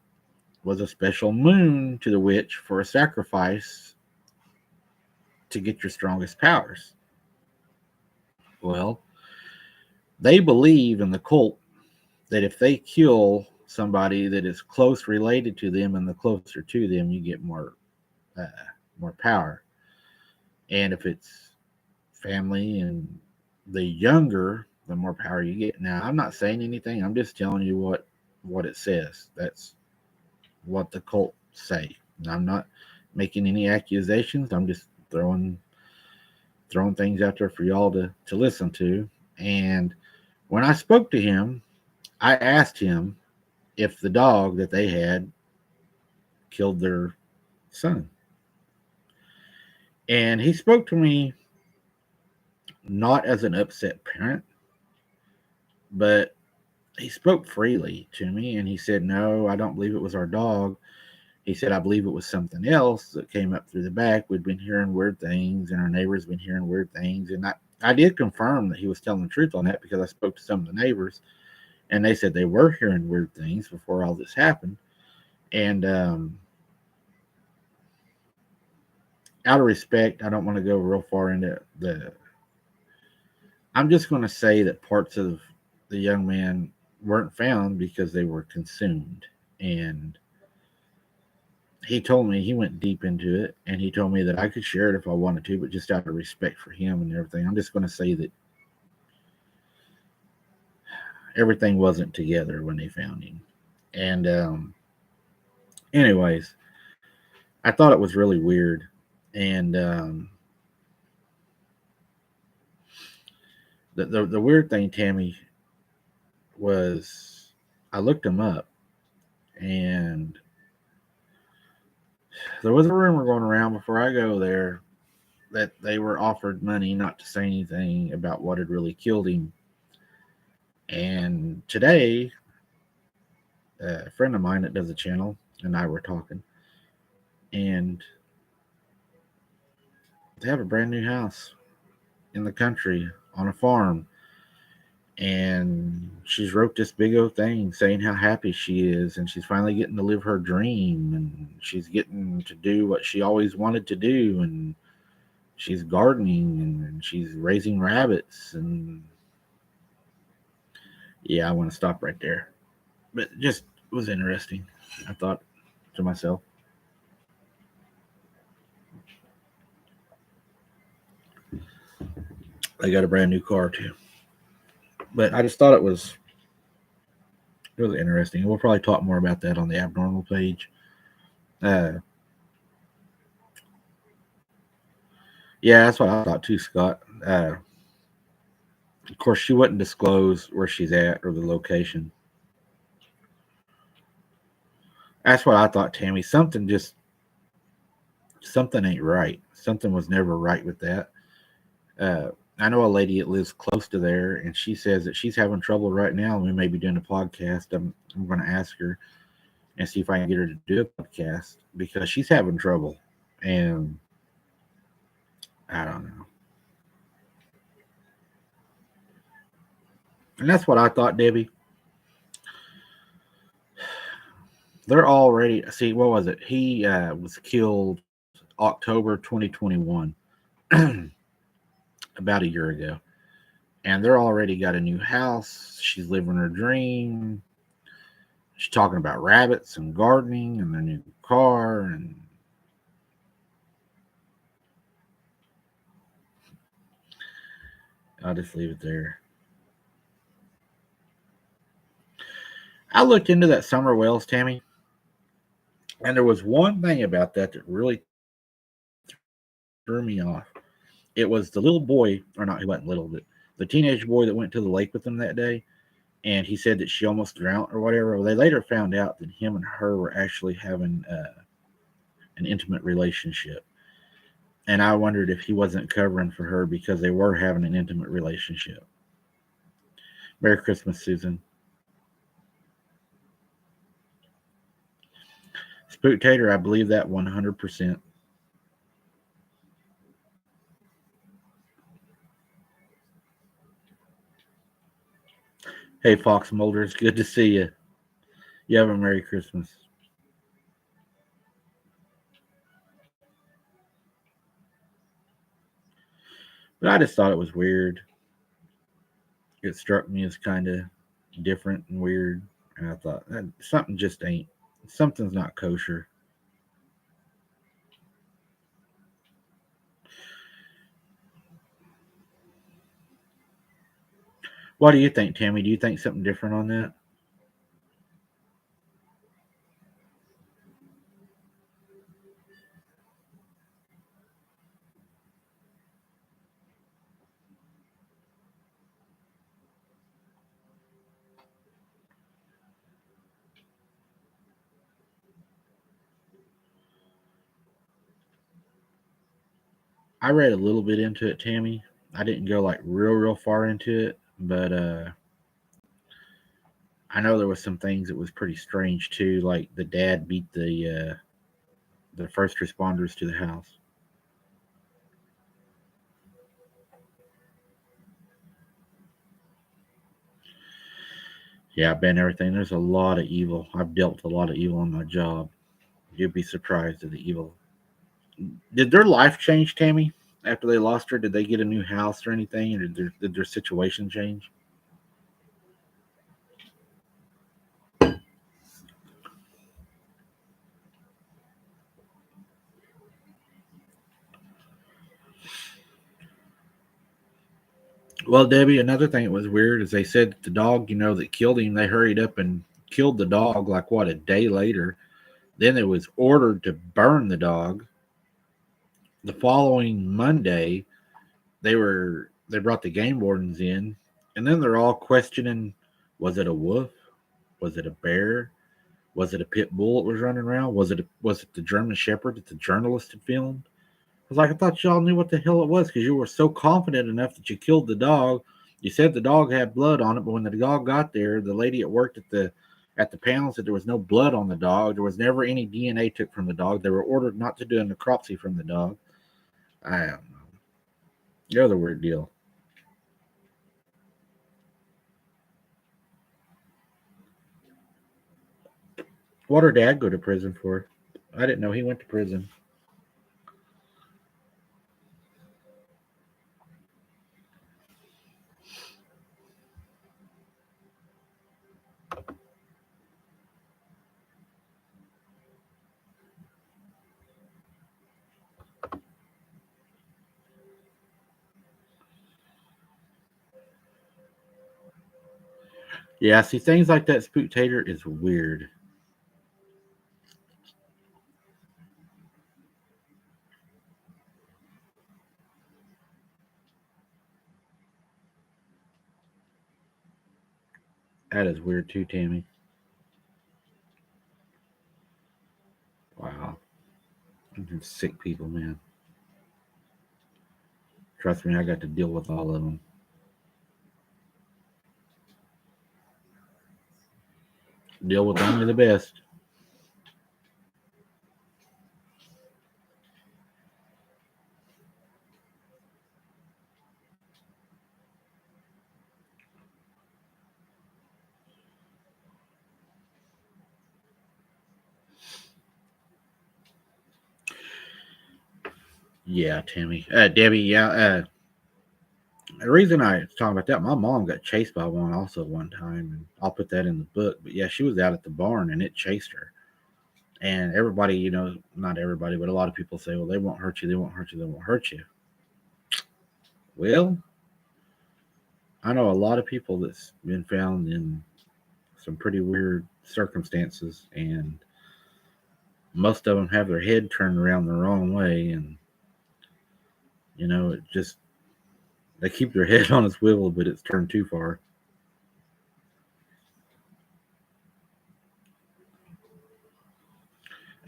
was a special moon to the witch for a sacrifice to get your strongest powers. Well, they believe in the cult that if they kill somebody that is close related to them and the closer to them, you get uh, more power. And if it's family and the younger, the more power you get. Now, I'm not saying anything. I'm just telling you what it says. That's what the cult say. And I'm not making any accusations. I'm just throwing things out there for y'all to listen to. And when I spoke to him, I asked him if the dog that they had killed their son. And he spoke to me not as an upset parent, but he spoke freely to me and he said, "No, I don't believe it was our dog." He said, "I believe it was something else that came up through the back. We'd been hearing weird things and our neighbors been hearing weird things." And I did confirm that he was telling the truth on that because I spoke to some of the neighbors and they said they were hearing weird things before all this happened. And out of respect, I don't want to go real far into the. I'm just going to say that parts of the young man weren't found because they were consumed. And he told me he went deep into it and he told me that I could share it if I wanted to, but just out of respect for him and everything, I'm just going to say that everything wasn't together when they found him. And, anyways, I thought it was really weird. And, the weird thing, Tammy, was I looked him up and there was a rumor going around before I go there that they were offered money not to say anything about what had really killed him. And today, a friend of mine that does a channel and I were talking, and they have a brand new house in the country on a farm. And she's wrote this big old thing saying how happy she is, and she's finally getting to live her dream, and she's getting to do what she always wanted to do, and she's gardening and she's raising rabbits. And yeah, I want to stop right there. But it just was interesting. I thought to myself, I got a brand new car too. But I just thought it was really interesting. We'll probably talk more about that on the abnormal page. Uh, yeah, that's what I thought too, Scott. Of course, she wouldn't disclose where she's at or the location. That's what I thought, Tammy. Something ain't right. Something was never right with that. I know a lady that lives close to there, and she says that she's having trouble right now. We may be doing a podcast. I'm going to ask her and see if I can get her to do a podcast because she's having trouble, and I don't know. And that's what I thought, Debbie. They're already see what was it? He was killed October 2021, about a year ago, and they're already got a new house. She's living her dream. She's talking about rabbits and gardening and their new car, and I'll just leave it there. I looked into that Summer Wells, Tammy, and there was one thing about that really threw me off. It was the little boy, or not, he wasn't little, but the teenage boy that went to the lake with them that day, and he said that she almost drowned or whatever. Well, they later found out that him and her were actually having an intimate relationship. And I wondered if he wasn't covering for her because they were having an intimate relationship. Merry Christmas, Susan. Spooktator, I believe that 100%. Hey, Fox Mulder, it's good to see you. You have a Merry Christmas. But I just thought it was weird. It struck me as kind of different and weird. And I thought, something just ain't, something's not kosher. What do you think, Tammy? Do you think something different on that? I read a little bit into it, Tammy. I didn't go like real far into it, but I know there was some things that was pretty strange too. Like the dad beat the first responders to the house. Yeah, I've been everything. There's a lot of evil. I've dealt with a lot of evil on my job. You'd be surprised at the evil. Did their life change, Tammy? After they lost her, did they get a new house or anything, or did their situation change? Well, Debbie, another thing that was weird is they said that the dog, that killed him, they hurried up and killed the dog like what, a day later. Then it was ordered to burn the dog. The following Monday, they brought the game wardens in, and then they're all questioning: was it a wolf? Was it a bear? Was it a pit bull that was running around? Was it the German Shepherd that the journalist had filmed? I was like, I thought y'all knew what the hell it was because you were so confident enough that you killed the dog. You said the dog had blood on it, but when the dog got there, the lady that worked at the panel said there was no blood on the dog. There was never any DNA took from the dog. They were ordered not to do a necropsy from the dog. I don't know. The other weird deal. What did her dad go to prison for? I didn't know he went to prison. Yeah, see, things like that, Spooktator, is weird. That is weird too, Tammy. Wow. Sick people, man. Trust me, I got to deal with all of them. Deal with only the best. Yeah, Tammy. Debbie, yeah. The reason I was talking about that, my mom got chased by one also one time, and I'll put that in the book. But yeah, she was out at the barn and it chased her. And everybody, not everybody, but a lot of people say, well, they won't hurt you, they won't hurt you, they won't hurt you. Well, I know a lot of people that's been found in some pretty weird circumstances, and most of them have their head turned around the wrong way, and it just they keep their head on a swivel, but it's turned too far.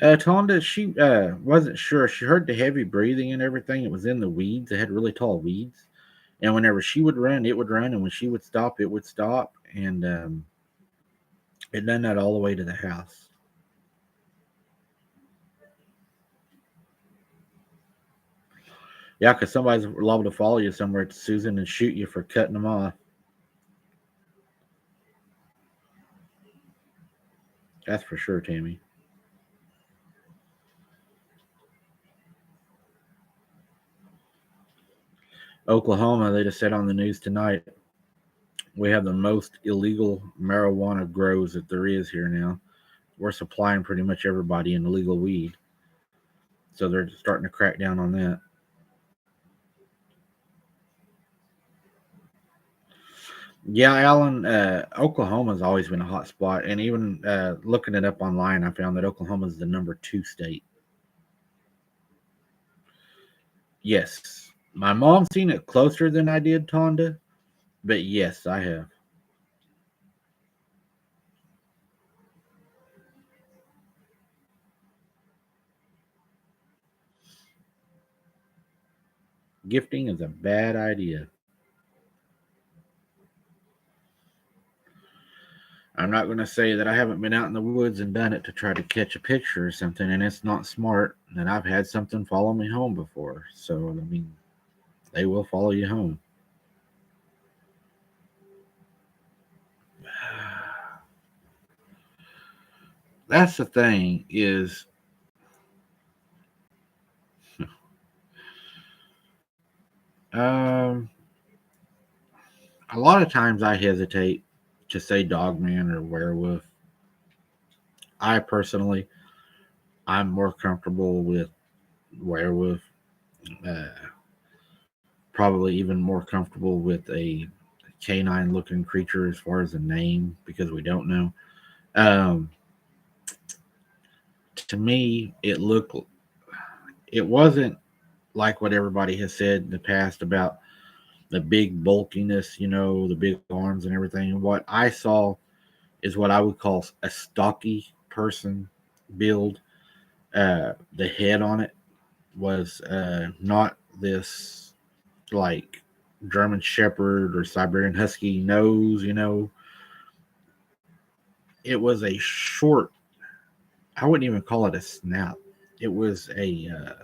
Tonda, she wasn't sure. She heard the heavy breathing and everything. It was in the weeds. They had really tall weeds, And whenever she would run, it would run, and when she would stop, it would stop, and it done that all the way to the house. Yeah, because somebody's liable to follow you somewhere to Susan and shoot you for cutting them off. That's for sure, Tammy. Oklahoma, they just said on the news tonight, we have the most illegal marijuana grows that there is here now. We're supplying pretty much everybody in illegal weed. So they're starting to crack down on that. Yeah, Alan, Oklahoma's always been a hot spot. And even looking it up online, I found that Oklahoma's the number 2 state. Yes. My mom's seen it closer than I did, Tonda. But yes, I have. Gifting is a bad idea. I'm not going to say that I haven't been out in the woods and done it to try to catch a picture or something, and it's not smart. And I've had something follow me home before. So, I mean, they will follow you home. That's the thing is, um, a lot of times I hesitate to say dogman or werewolf. I personally, I'm more comfortable with werewolf. Uh, Probably even more comfortable with a canine looking creature as far as a name because we don't know. Um, to me, it wasn't like what everybody has said in the past about the big bulkiness, the big arms and everything. What I saw is what I would call a stocky person build. The head on it was not this like German Shepherd or Siberian Husky nose, It was a short, I wouldn't even call it a snout. It was it's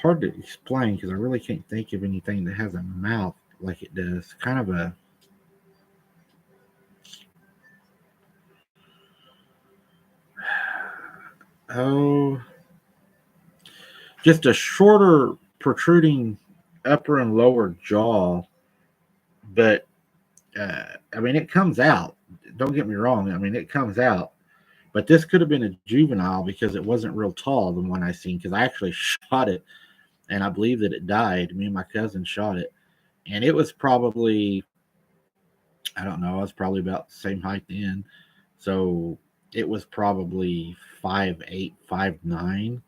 hard to explain because I really can't think of anything that has a mouth like it does. Kind of oh, just a shorter protruding upper and lower jaw, but I mean, it comes out. Don't get me wrong. I mean, it comes out. But this could have been a juvenile because it wasn't real tall, the one I seen, because I actually shot it and I believe that it died. Me and my cousin shot it. And it was probably, I don't know, I was probably about the same height then. So it was probably 5'8", 5'9".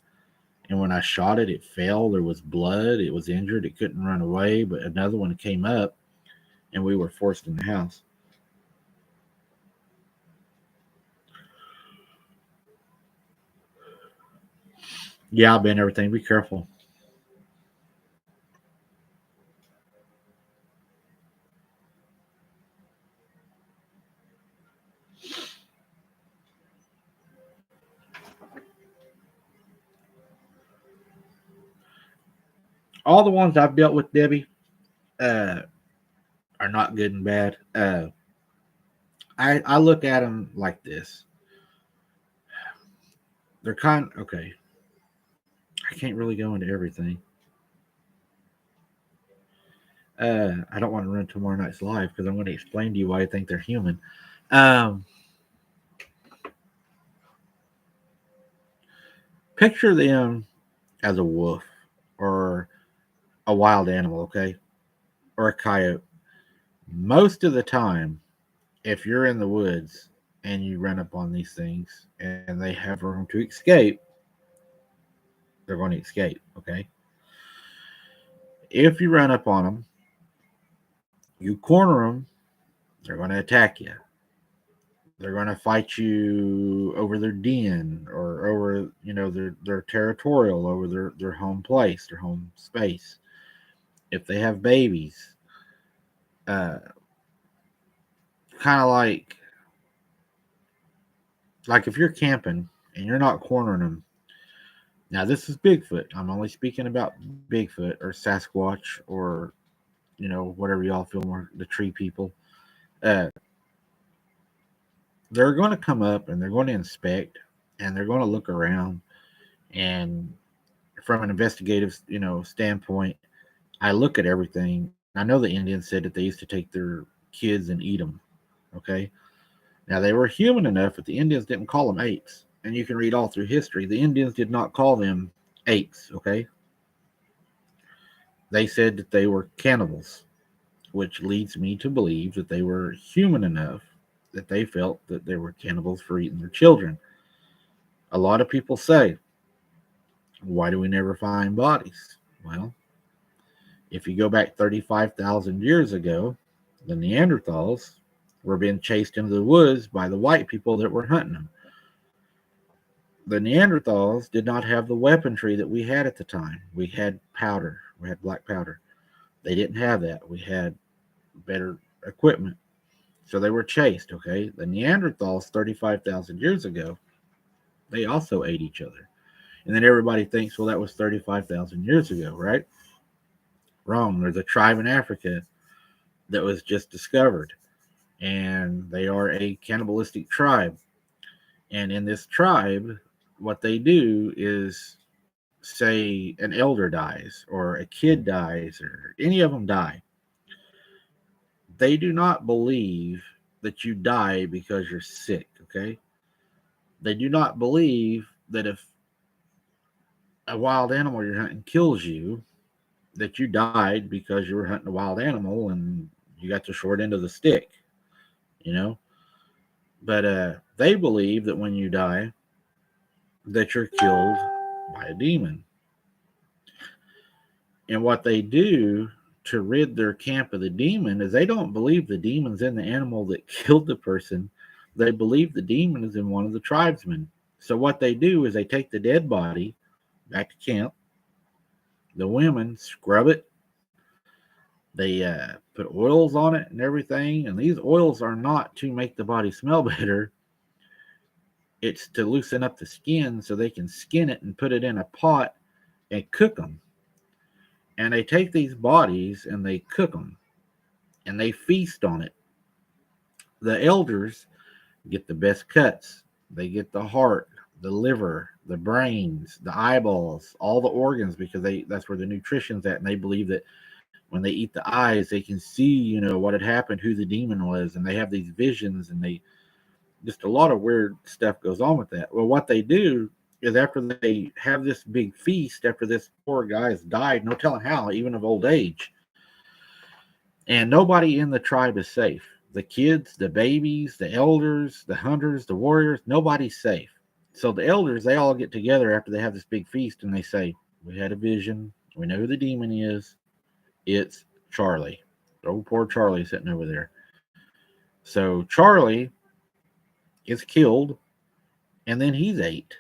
And when I shot it, it fell. There was blood. It was injured. It couldn't run away. But another one came up and we were forced in the house. Yeah, I'll bend everything. Be careful. All the ones I've dealt with, Debbie, uh, are not good and bad. I look at them like this. They're okay. I can't really go into everything. I don't want to ruin tomorrow night's live because I'm going to explain to you why I think they're human. Um, Picture them as a wolf or a wild animal, okay, or a coyote. Most of the time, if you're in the woods and you run up on these things and they have room to escape, they're going to escape, okay? If you run up on them, you corner them, they're going to attack you. They're going to fight you over their den or over, their territorial, over their home place, their home space. if they have babies, uh, kind of like if you're camping and you're not cornering them. Now this is Bigfoot. I'm only speaking about Bigfoot or Sasquatch or whatever y'all feel more the tree people. Uh, they're going to come up and they're going to inspect and they're going to look around, and from an investigative standpoint, I look at everything. I know the Indians said that they used to take their kids and eat them. Okay, now they were human enough that the Indians didn't call them apes, and you can read all through history. The Indians did not call them apes. Okay, they said that they were cannibals, which leads me to believe that they were human enough that they felt that they were cannibals for eating their children. A lot of people say, why do we never find bodies? Well, if you go back 35,000 years ago, the Neanderthals were being chased into the woods by the white people that were hunting them. The Neanderthals did not have the weaponry that we had at the time. We had powder, we had black powder. They didn't have that. We had better equipment. So they were chased, okay? The Neanderthals 35,000 years ago, they also ate each other. And then everybody thinks, well, that was 35,000 years ago, right? Wrong. There's a tribe in Africa that was just discovered, and they are a cannibalistic tribe. And in this tribe, what they do is say an elder dies, or a kid dies, or any of them die. They do not believe that you die because you're sick, okay? They do not believe that if a wild animal you're hunting kills you, that you died because you were hunting a wild animal and you got the short end of the stick, you know? But they believe that when you die, that you're killed by a demon. And what they do to rid their camp of the demon is they don't believe the demon's in the animal that killed the person. They believe the demon is in one of the tribesmen. So what they do is they take the dead body back to camp. The women scrub it. They put oils on it and everything. And these oils are not to make the body smell better. It's to loosen up the skin so they can skin it and put it in a pot and cook them. And they take these bodies and they cook them and they feast on it. The elders get the best cuts. They get the heart, the liver, the brains, the eyeballs, all the organs, because that's where the nutrition's at. And they believe that when they eat the eyes, they can see, what had happened, who the demon was, and they have these visions, and they just a lot of weird stuff goes on with that. Well, what they do is after they have this big feast, after this poor guy has died, no telling how, even of old age, and nobody in the tribe is safe. The kids, the babies, the elders, the hunters, the warriors, nobody's safe. So the elders, they all get together after they have this big feast and they say, we had a vision. We know who the demon is. It's Charlie. Oh, poor Charlie sitting over there. So Charlie is killed, and then he's ate.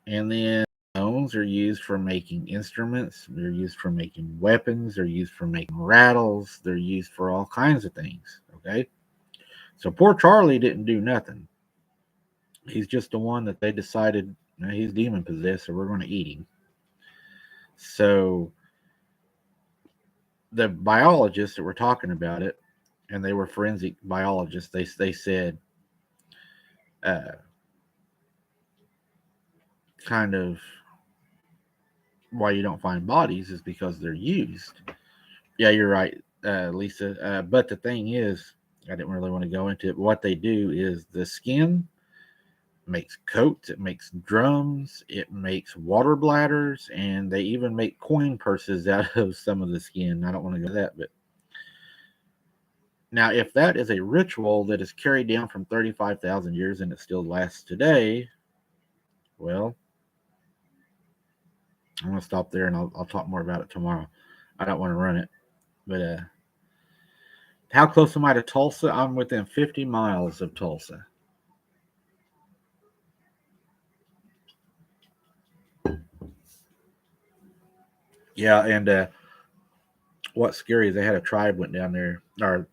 And then bones are used for making instruments. They're used for making weapons. They're used for making rattles. They're used for all kinds of things. Okay. So poor Charlie didn't do nothing. He's just the one that they decided he's demon possessed, so we're going to eat him. So the biologists that were talking about it, and they were forensic biologists, they said kind of why you don't find bodies is because they're used. Yeah, you're right, Lisa. But the thing is, I didn't really want to go into it. But what they do is the skin makes coats, it makes drums, it makes water bladders, and they even make coin purses out of some of the skin. I don't want to go to that, but now if that is a ritual that is carried down from 35,000 years and it still lasts today, well, I'm going to stop there and I'll talk more about it tomorrow. I don't want to run it, but how close am I to Tulsa? I'm within 50 miles of Tulsa. Yeah, and what's scary is they had a tribe went down there, or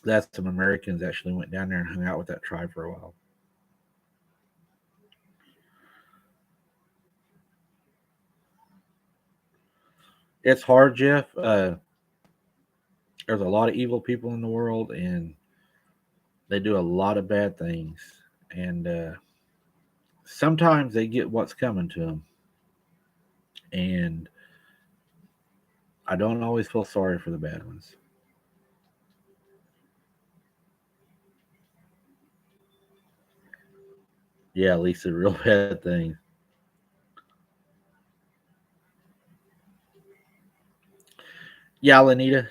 that some Americans actually went down there and hung out with that tribe for a while. It's hard, Jeff. There's a lot of evil people in the world, and they do a lot of bad things. And sometimes they get what's coming to them. And I don't always feel sorry for the bad ones. Yeah, Lisa, real bad things. Yeah, Lanita.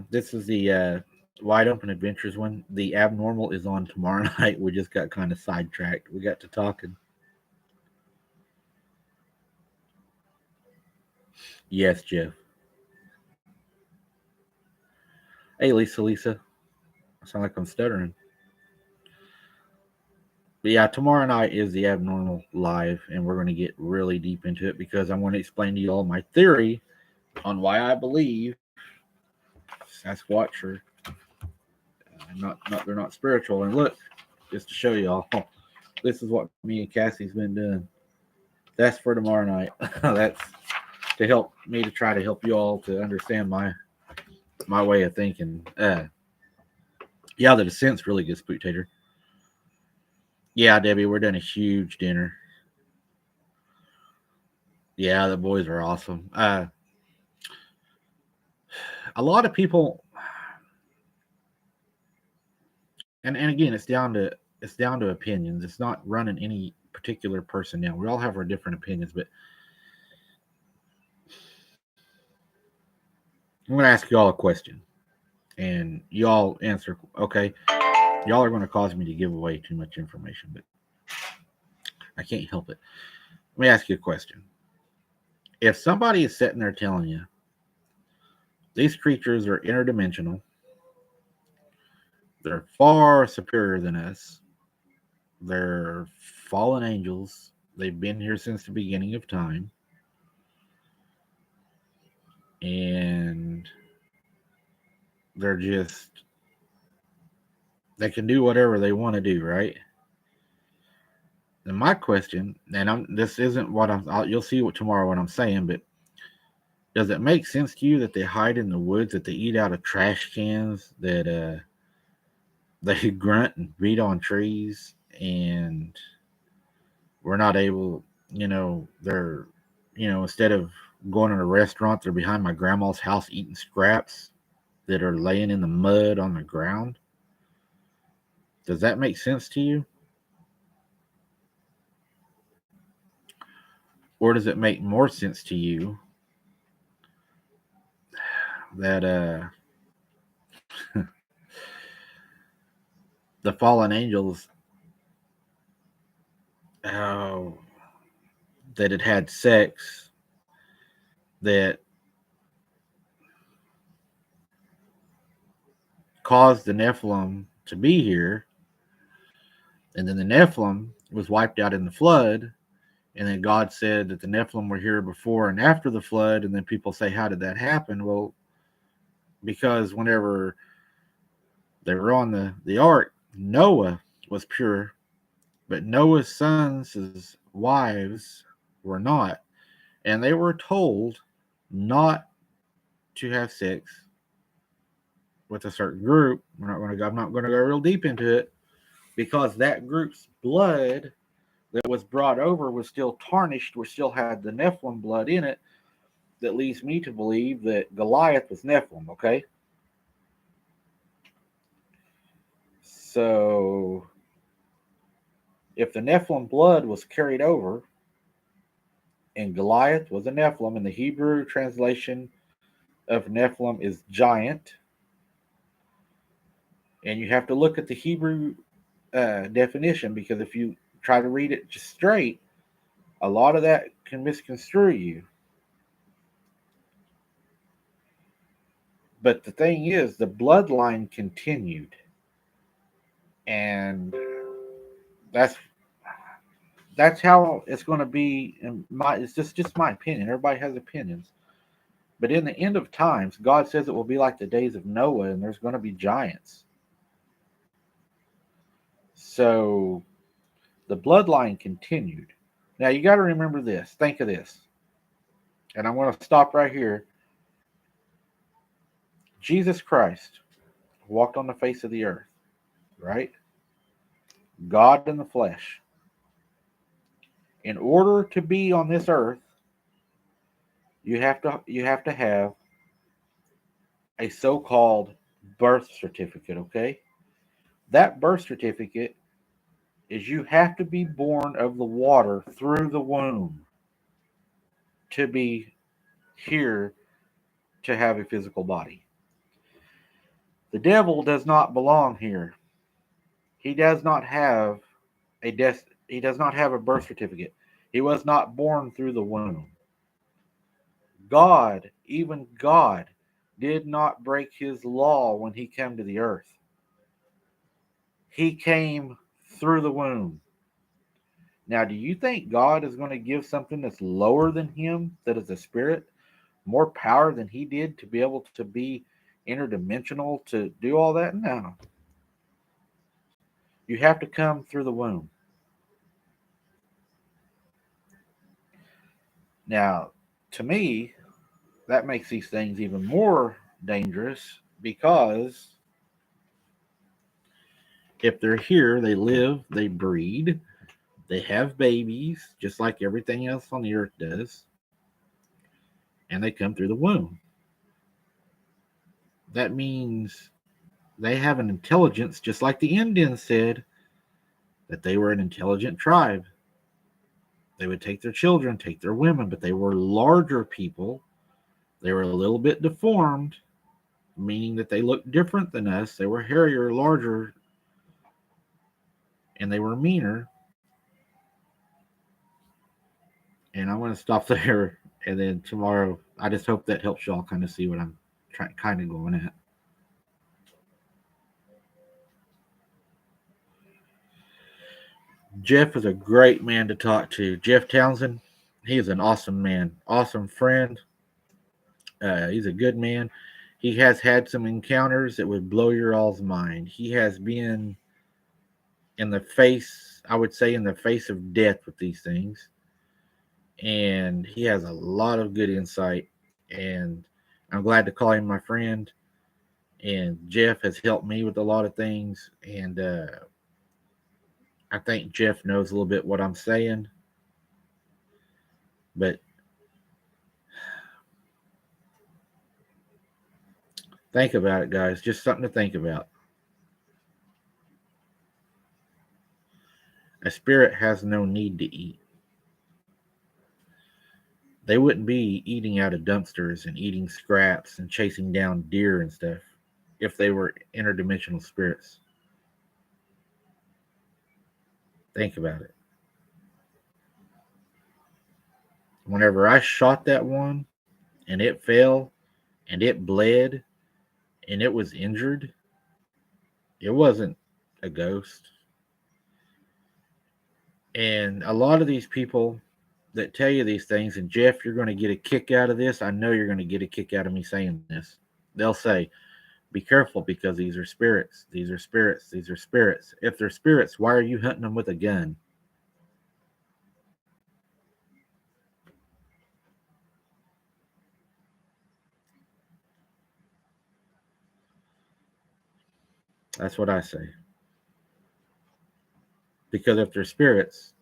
This is the Wide Open Adventures one. The Abnormal is on tomorrow night. We just got kind of sidetracked. We got to talking. Yes, Jeff. Hey, Lisa, Lisa. I sound like I'm stuttering. But yeah, tomorrow night is the Abnormal live, and we're going to get really deep into it because I'm going to explain to you all my theory on why I believe Sasquatch are they're not spiritual. And look, just to show y'all, this is what me and Cassie's been doing. That's for tomorrow night. That's to help me to try to help you all to understand my way of thinking. Yeah, the Descent's really good, Spooktator. Yeah, Debbie, we're doing a huge dinner. Yeah, the boys are awesome. A lot of people, and again, it's down to opinions. It's not running any particular person down. We all have our different opinions, but I'm going to ask you all a question, and you all answer. Okay, y'all are going to cause me to give away too much information, but I can't help it. Let me ask you a question. If somebody is sitting there telling you these creatures are interdimensional, they're far superior than us, they're fallen angels, they've been here since the beginning of time, and they're just, they can do whatever they want to do, right? And my question, and this isn't what you'll see what tomorrow what I'm saying, but does it make sense to you that they hide in the woods, that they eat out of trash cans, that they grunt and beat on trees, and we're not able, they're, instead of going to a restaurant, they're behind my grandma's house eating scraps that are laying in the mud on the ground? Does that make sense to you? Or does it make more sense to you that the fallen angels, oh, that it had sex, that caused the Nephilim to be here, and then the Nephilim was wiped out in the flood, and then God said that the Nephilim were here before and after the flood, and then people say, how did that happen? Well, because whenever they were on the ark, Noah was pure, but Noah's sons' wives were not, and they were told not to have sex with a certain group. I'm not going to go real deep into it because that group's blood that was brought over was still tarnished, we still had the Nephilim blood in it. That leads me to believe that Goliath was Nephilim. Okay, so if the Nephilim blood was carried over, and Goliath was a Nephilim, and the Hebrew translation of Nephilim is giant, and you have to look at the Hebrew definition, because if you try to read it just straight, a lot of that can misconstrue you. But the thing is, the bloodline continued, and that's how it's going to be. It's just my opinion. Everybody has opinions, But in the end of times, God says it will be like the days of Noah, and there's going to be giants. So the bloodline continued. Now you got to remember this. Think of this. And I'm going to stop right here. Jesus Christ walked on the face of the earth, right? God in the flesh. In order to be on this earth, you have to have a so-called birth certificate, okay? That birth certificate is you have to be born of the water through the womb to be here to have a physical body. The devil does not belong here. He does not have he does not have a birth certificate. He was not born through the womb. God, even God, did not break his law when he came to the earth. He came through the womb. Now, do you think God is going to give something that's lower than him, that is a spirit, more power than he did to be able to be interdimensional to do all that? No. You have to come through the womb. Now, to me, that makes these things even more dangerous because if they're here, they live, they breed, they have babies, just like everything else on the earth does, and they come through the womb. That means they have an intelligence, just like the Indians said that they were an intelligent tribe. They would take their children, take their women, but they were larger people. They were a little bit deformed, meaning that they looked different than us. They were hairier, larger, and they were meaner. And I'm going to stop there. And then tomorrow, I just hope that helps y'all kind of see what I'm kind of going at. Jeff is a great man to talk to. Jeff Townsend, he is an awesome man, awesome friend. He's a good man. He has had some encounters that would blow your all's mind. He has been in the face, I would say, in the face of death with these things. And he has a lot of good insight. And I'm glad to call him my friend. And Jeff has helped me with a lot of things. And I think Jeff knows a little bit what I'm saying. But think about it, guys. Just something to think about. A spirit has no need to eat. They wouldn't be eating out of dumpsters and eating scraps and chasing down deer and stuff if they were interdimensional spirits. Think about it. Whenever I shot that one and it fell and it bled and it was injured, it wasn't a ghost. And a lot of these people that tell you these things, and Jeff, you're going to get a kick out of this. I know you're going to get a kick out of me saying this. They'll say, be careful because these are spirits. These are spirits. These are spirits. If they're spirits, why are you hunting them with a gun? That's what I say. Because if they're spirits,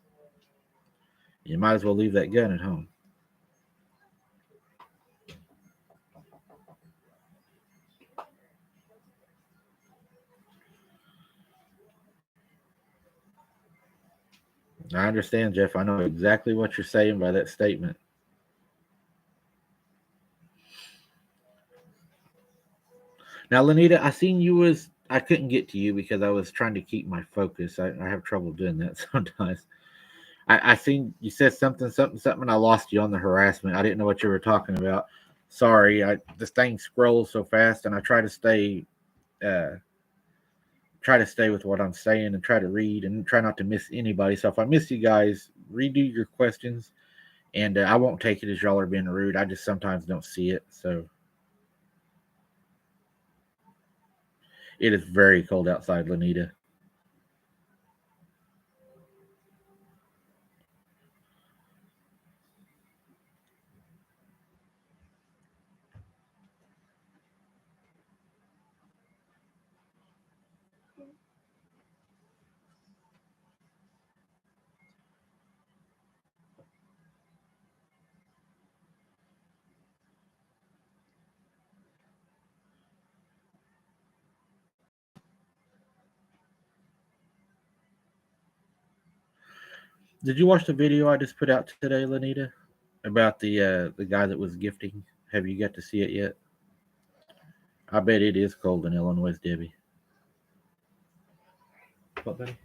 you might as well leave that gun at home. I understand, Jeff. I know exactly what you're saying by that statement. Now, Lanita, I couldn't get to you because I was trying to keep my focus. I have trouble doing that sometimes. I seen you said something, and I lost you on the harassment. I didn't know what you were talking about. Sorry, this thing scrolls so fast, and I uh, try to stay with what I'm saying and try to read and try not to miss anybody. So if I miss you guys, redo your questions And I won't take it as y'all are being rude. I just sometimes don't see it. So it is very cold outside, Lanita. Did you watch the video I just put out today, Lanita, about the guy that was gifting? Have you got to see it yet? I bet it is cold in Illinois, Debbie. What, buddy?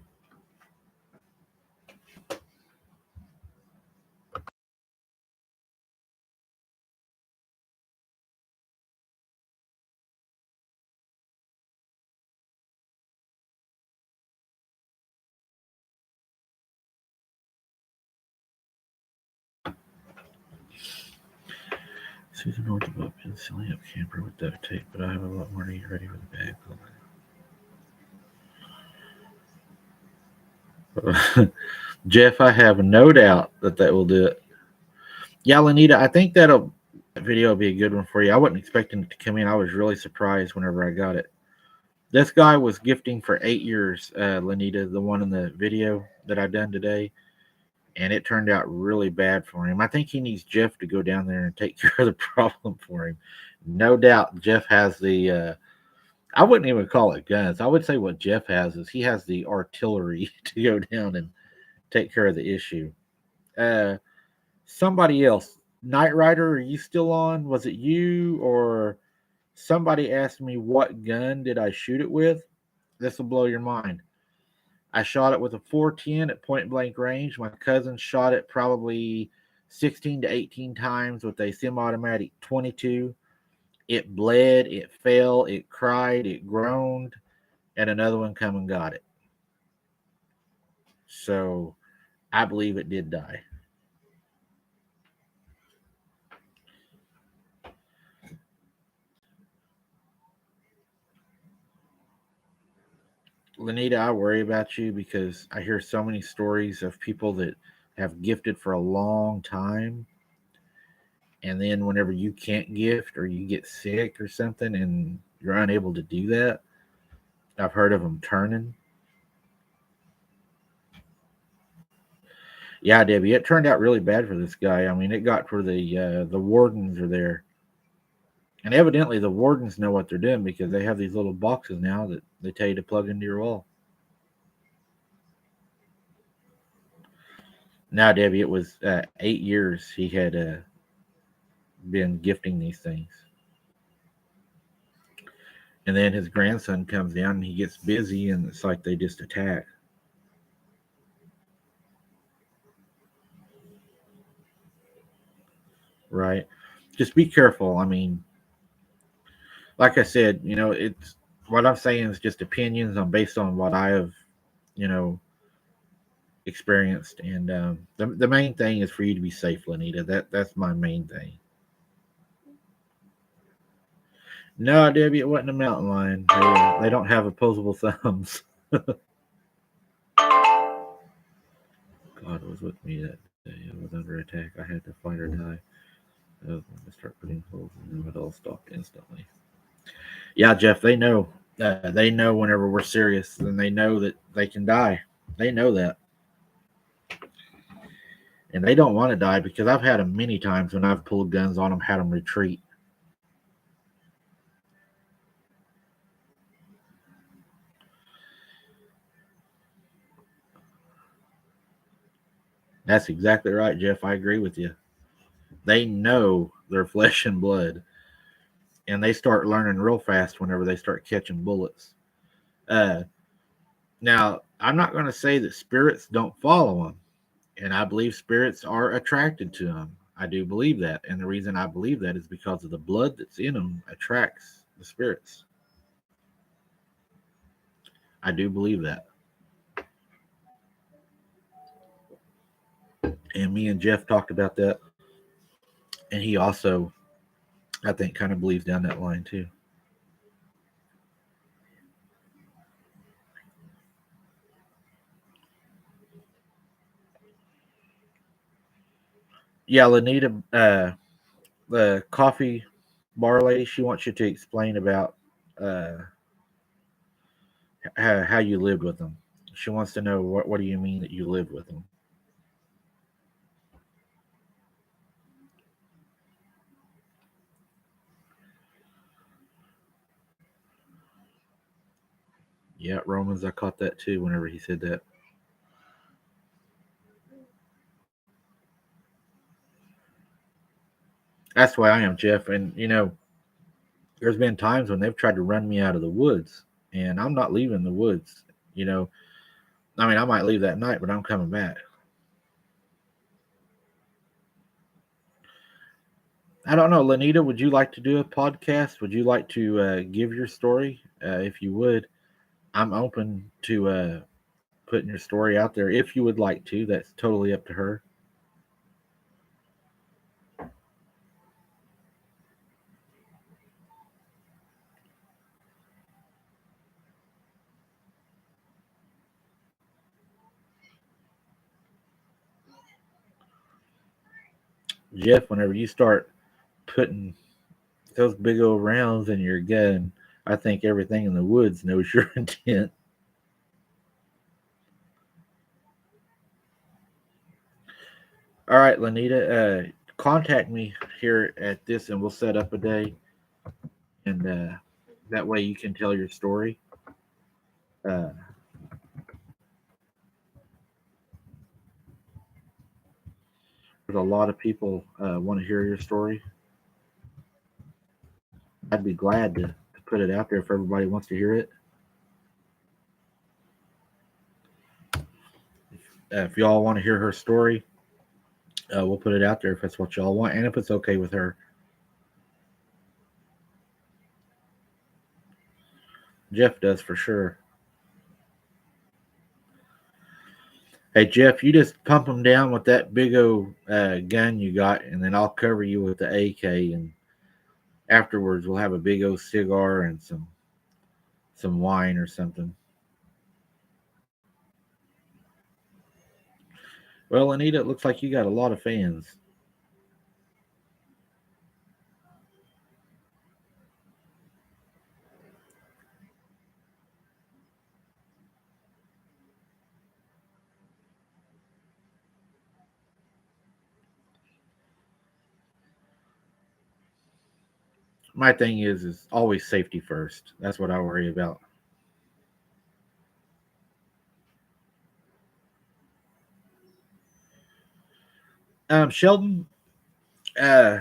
Susan North about being silly up camper with duct tape, but I have a lot more to get ready for the bag. Jeff, I have no doubt that will do it. Yeah, Lanita, I think that video will be a good one for you. I wasn't expecting it to come in. I was really surprised whenever I got it. This guy was gifting for 8 years, Lanita, the one in the video that I done today, and it turned out really bad for him. I think he needs Jeff to go down there and take care of the problem for him. No doubt, Jeff has the. I wouldn't even call it guns. I would say what Jeff has is he has the artillery to go down and take care of the issue. Uh, Somebody else, Knight Rider, are you still on? Was it you or somebody asked me what gun did I shoot it with? This will blow your mind. I shot it with a 410 at point blank range. My cousin shot it probably 16 to 18 times with a semi-automatic 22. It bled, it fell, it cried, it groaned, and another one come and got it. So I believe it did die. Lanita, I worry about you because I hear so many stories of people that have gifted for a long time. And then whenever you can't gift or you get sick or something and you're unable to do that, I've heard of them turning. Yeah, Debbie, it turned out really bad for this guy. I mean, it got for the wardens are there, and evidently the wardens know what they're doing because they have these little boxes now that they tell you to plug into your wall. Now, Debbie, it was 8 years he had been gifting these things, and then his grandson comes down and he gets busy, and it's like they just attack. Right? Just be careful. I mean, like I said, it's what I'm saying is just opinions on based on what I have, you know, experienced. And the main thing is for you to be safe, Lanita. That's my main thing. No, Debbie, it wasn't a mountain lion. They don't have opposable thumbs. God was with me that day. I was under attack. I had to fight or die. I was going to start putting holes in them. It all stopped instantly. Yeah, Jeff, they know. They know whenever we're serious, then they know that they can die. They know that. And they don't want to die because I've had them many times when I've pulled guns on them, had them retreat. That's exactly right, Jeff. I agree with you. They know they're flesh and blood, and they start learning real fast whenever they start catching bullets. Uh, Now, I'm not going to say that spirits don't follow them, and I believe spirits are attracted to them. I do believe that, and the reason I believe that is because of the blood that's in them attracts the spirits. I do believe that. And me and Jeff talked about that. And he also, I think, kind of believes down that line too. Yeah, Lanita, the coffee bar lady, she wants you to explain about uh, how you lived with them. She wants to know what do you mean that you lived with them. Yeah, Romans, I caught that too whenever he said that. That's why I am, Jeff. And there's been times when they've tried to run me out of the woods, and I'm not leaving the woods. You know, I mean, I might leave that night, but I'm coming back. I don't know, Lanita. Would you like to do a podcast? Would you like to give your story? If you would, I'm open to putting your story out there. If you would like to, that's totally up to her. Jeff, whenever you start putting those big old rounds in your gun, I think everything in the woods knows your intent. All right, Lanita, contact me here at this, and we'll set up a day, and that way you can tell your story. Uh, there's a lot of people want to hear your story. I'd be glad to put it out there if everybody wants to hear it. If y'all want to hear her story, we'll put it out there if that's what y'all want, and if it's okay with her. Jeff does for sure. Hey Jeff, you just pump them down with that big old gun you got, and then I'll cover you with the AK, and afterwards we'll have a big old cigar and some wine or something. Well, Anita, it looks like you got a lot of fans. My thing is always safety first. That's what I worry about. Sheldon, uh,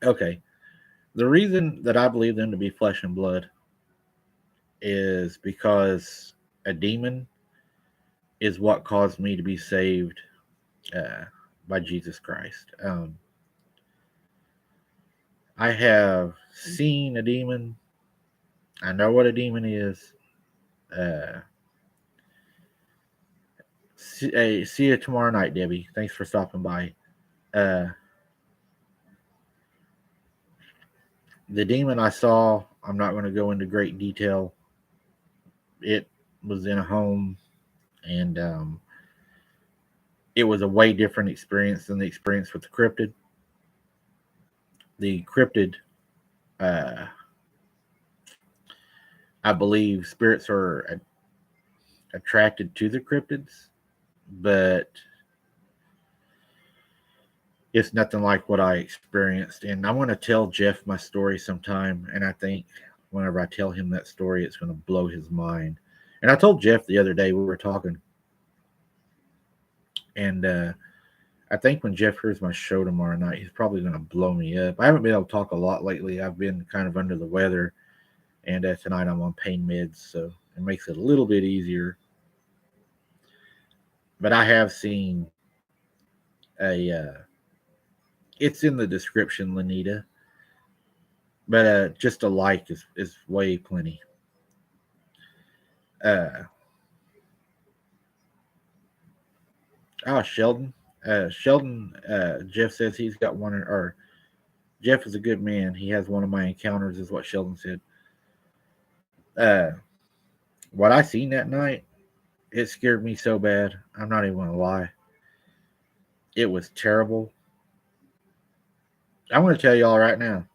okay. The reason that I believe them to be flesh and blood is because a demon is what caused me to be saved uh, by Jesus Christ. I have seen a demon. I know what a demon is. Uh, see you tomorrow night, Debbie. Thanks for stopping by. Uh, the demon I saw, I'm not going to go into great detail. It was in a home, and it was a way different experience than the experience with the cryptid. The cryptid, uh, I believe spirits are attracted to the cryptids, but it's nothing like what I experienced. And I want to tell Jeff my story sometime. And I think whenever I tell him that story, it's going to blow his mind. And I told Jeff the other day, we were talking, and I think when Jeff hears my show tomorrow night, he's probably going to blow me up. I haven't been able to talk a lot lately. I've been kind of under the weather, and tonight I'm on pain meds, so it makes it a little bit easier. But I have seen a. It's in the description, Lanita. But just a like is way plenty. Uh, Oh, Sheldon. Sheldon. Jeff says he's got one, or Jeff is a good man. He has one of my encounters, is what Sheldon said. Uh, what I seen that night, it scared me so bad. I'm not even gonna lie. It was terrible. I'm gonna tell y'all right now.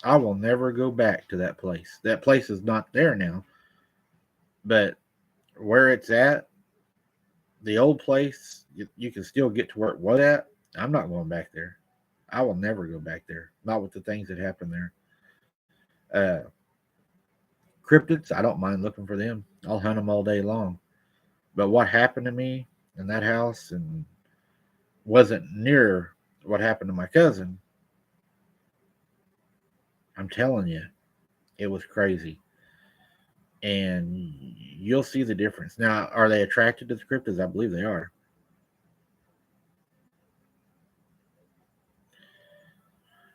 I will never go back to that place. That place is not there now, but where it's at, the old place, you can still get to where it was at. I'm not going back there. I will never go back there. Not with the things that happened there. Uh, Cryptids, I don't mind looking for them. I'll hunt them all day long. But what happened to me in that house and wasn't near what happened to my cousin, I'm telling you, it was crazy. And you'll see the difference. Now, are they attracted to the cryptids? I believe they are.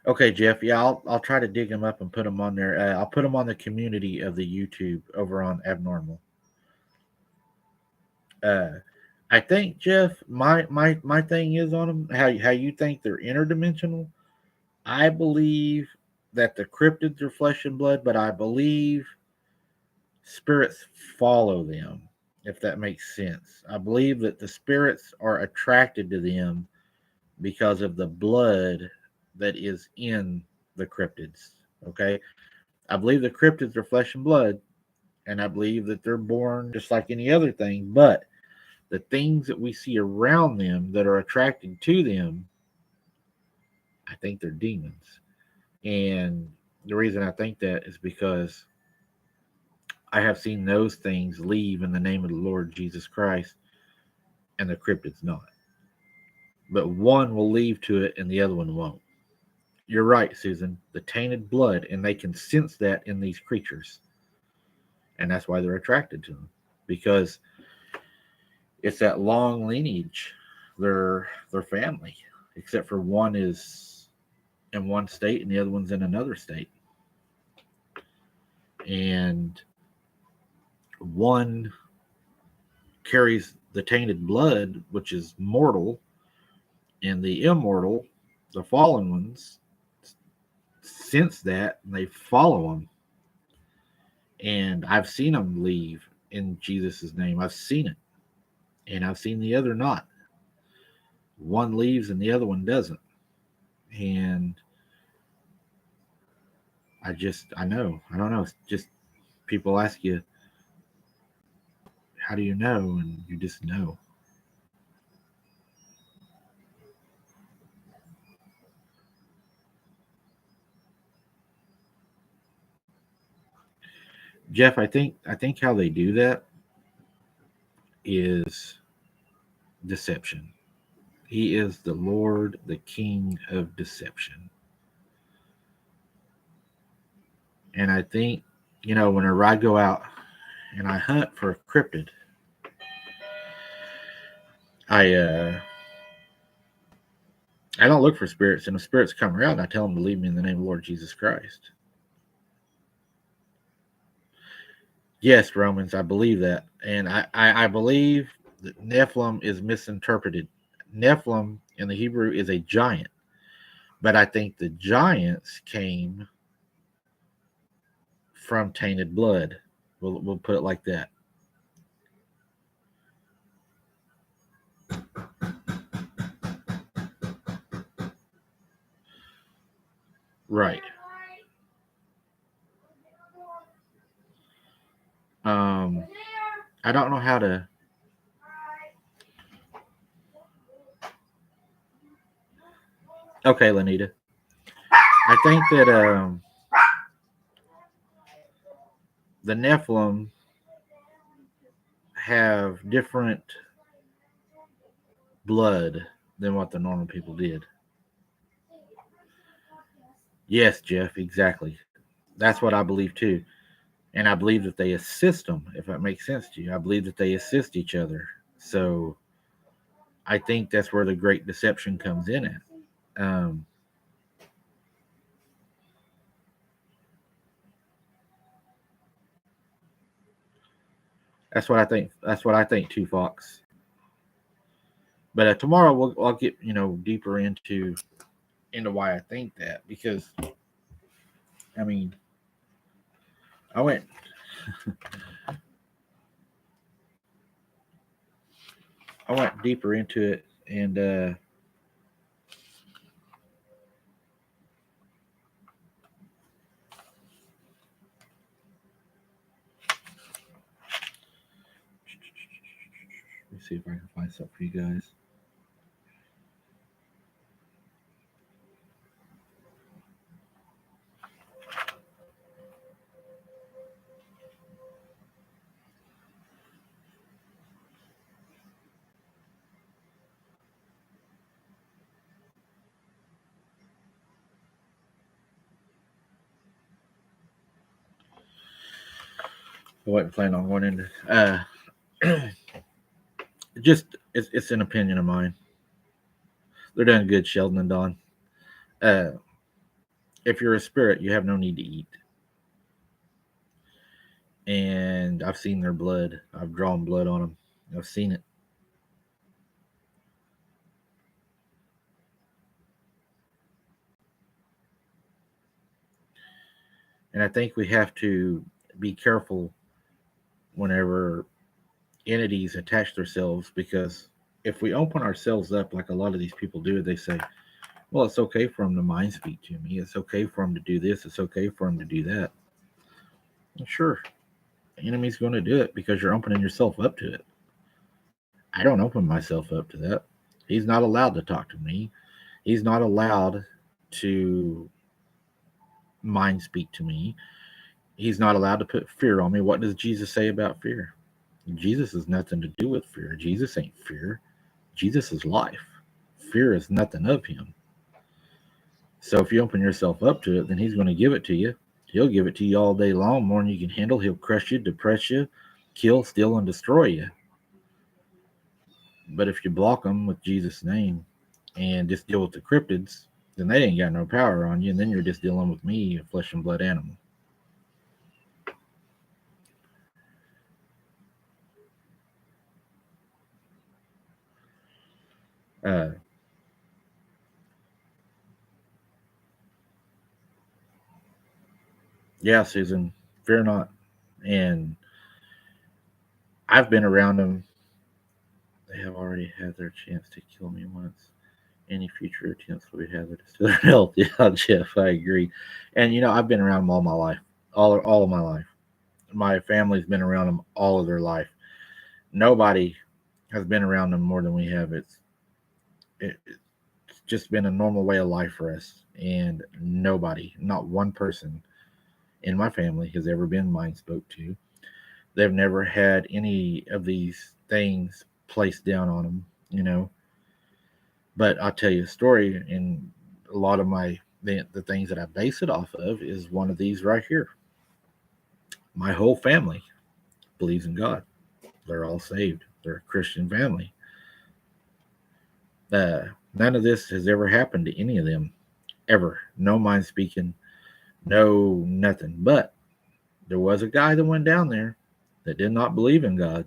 Okay, Jeff. Yeah, I'll try to dig them up and put them on there. I'll put them on the community of the YouTube over on Abnormal. Uh, I think Jeff, my thing is on them. How you think they're interdimensional? I believe that the cryptids are flesh and blood, but I believe spirits follow them. If that makes sense, I believe that the spirits are attracted to them because of the blood that is in the cryptids. Okay, I believe the cryptids are flesh and blood, and I believe that they're born just like any other thing. But the things that we see around them that are attracted to them, I think they're demons. And the reason I think that is because I have seen those things leave in the name of the Lord Jesus Christ, and the cryptids not. But one will leave to it, and the other one won't. You're right, Susan. The tainted blood, and they can sense that in these creatures, and that's why they're attracted to them because it's that long lineage. Their family, except for one is in one state and the other one's in another state, and one carries the tainted blood, which is mortal, and the immortal, the fallen ones, sense that and they follow them. And I've seen them leave in Jesus' name. I've seen it, and I've seen the other not. One leaves and the other one doesn't. And I know. I don't know. It's just people ask you, how do you know? And you just know. Jeff, I think how they do that is deception. He is the Lord, the King of deception. And I think, whenever I go out and I hunt for a cryptid, I I don't look for spirits, and if spirits come around, I tell them to leave me in the name of the Lord Jesus Christ. Yes, Romans, I believe that. And I believe that Nephilim is misinterpreted. Nephilim in the Hebrew is a giant, but I think the giants came from tainted blood. We'll put it like that. Right. Um, I don't know how to. Okay, Lanita. I think that the Nephilim have different blood than what the normal people did. Yes, Jeff, exactly. That's what I believe too. And I believe that they assist them, if that makes sense to you. I believe that they assist each other. So I think that's where the great deception comes in at. Um, that's what I think. That's what I think too, Fox. But tomorrow I'll get deeper into why I think that, because I mean I went deeper into it, and let me see if I can find something for you guys. I wasn't planning on going into just it's an opinion of mine. They're doing good, Sheldon and Don. Uh, if you're a spirit, you have no need to eat. And I've seen their blood. I've drawn blood on them. I've seen it. And I think we have to be careful whenever entities attach themselves, because if we open ourselves up like a lot of these people do, they say, well, it's okay for them to mind speak to me. It's okay for them to do this. It's okay for them to do that. Well, sure, the enemy's going to do it because you're opening yourself up to it. I don't open myself up to that. He's not allowed to talk to me. He's not allowed to mind speak to me. He's not allowed to put fear on me. What does Jesus say about fear? Jesus has nothing to do with fear. Jesus ain't fear. Jesus is life. Fear is nothing of him. So if you open yourself up to it, then he's going to give it to you. He'll give it to you all day long, more than you can handle. He'll crush you, depress you, kill, steal, and destroy you. But if you block them with Jesus' name and just deal with the cryptids, then they ain't got no power on you, and then you're just dealing with me, a flesh and blood animal. Uh, yeah, Susan, fear not. And I've been around them. They have already had their chance to kill me once. Any future attempts will be hazardous to their health. Yeah, Jeff, I agree. And I've been around them all my life, all of my life. My family's been around them all of their life. Nobody has been around them more than we have. It's just been a normal way of life for us, and nobody, not one person in my family, has ever been mind spoke to. They've never had any of these things placed down on them. But I'll tell you a story, and a lot of the things that I base it off of is one of these right here. My whole family believes in God. They're all saved. They're a Christian family. None of this has ever happened to any of them, ever. No mind speaking, no nothing. But there was a guy that went down there that did not believe in God.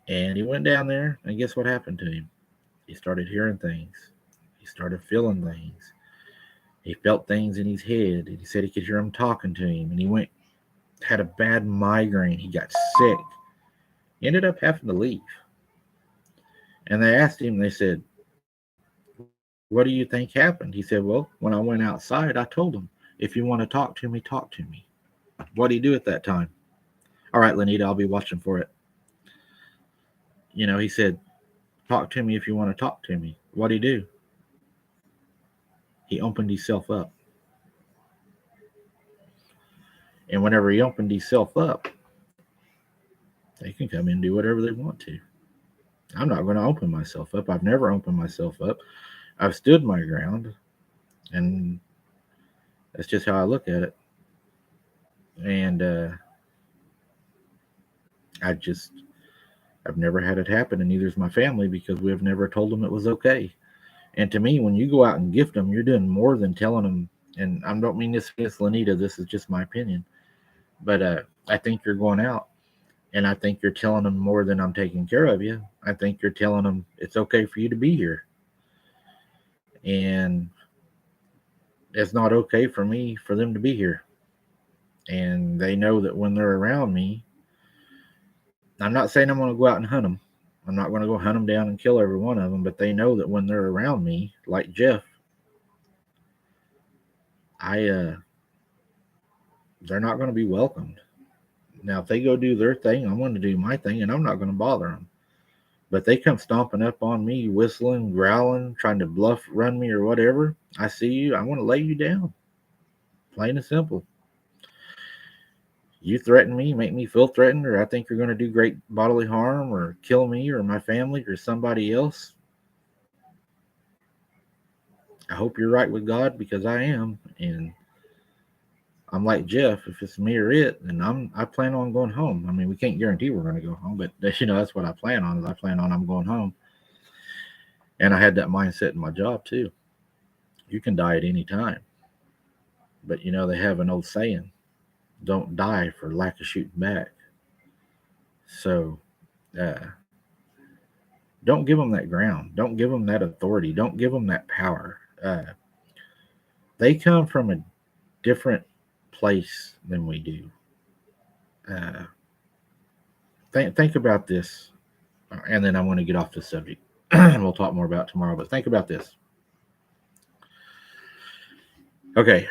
And he went down there, and guess what happened to him? He started hearing things. He started feeling things. He felt things in his head, and he said he could hear him talking to him. And he had a bad migraine. He got sick. He ended up having to leave. And they asked him, they said, what do you think happened? He said, well, when I went outside, I told him, if you want to talk to me, talk to me. What do you do at that time? All right, Lenita, I'll be watching for it. He said, talk to me if you want to talk to me. What did he do? He opened himself up. And whenever he opened himself up, they can come in and do whatever they want to. I'm not going to open myself up. I've never opened myself up. I've stood my ground, and that's just how I look at it. And I've never had it happen, and neither's my family, because we've never told them it was okay. And to me, when you go out and gift them, you're doing more than telling them. And I don't mean this against Lenita. This is just my opinion. But I think you're going out, and I think you're telling them more than I'm taking care of you. I think you're telling them it's okay for you to be here. And it's not okay for me for them to be here. And they know that when they're around me, I'm not saying I'm going to go out and hunt them. I'm not going to go hunt them down and kill every one of them, but they know that when they're around me, like Jeff, they're not going to be welcomed. Now, if they go do their thing, I'm going to do my thing, and I'm not going to bother them. But they come stomping up on me, whistling, growling, trying to bluff run me or whatever. I see you. I want to lay you down. Plain and simple. You threaten me, make me feel threatened, or I think you're going to do great bodily harm or kill me or my family or somebody else. I hope you're right with God, because I am. And I'm like Jeff. If it's me or it, then I plan on going home. I mean, we can't guarantee we're going to go home, but that's what I plan on. Is I plan on I'm going home. And I had that mindset in my job too. You can die at any time, but they have an old saying: "Don't die for lack of shooting back." So, uh, don't give them that ground. Don't give them that authority. Don't give them that power. They come from a different place than we do. Uh, think about this, and then I want to get off the subject, and we'll talk more about it tomorrow. But think about this. Okay,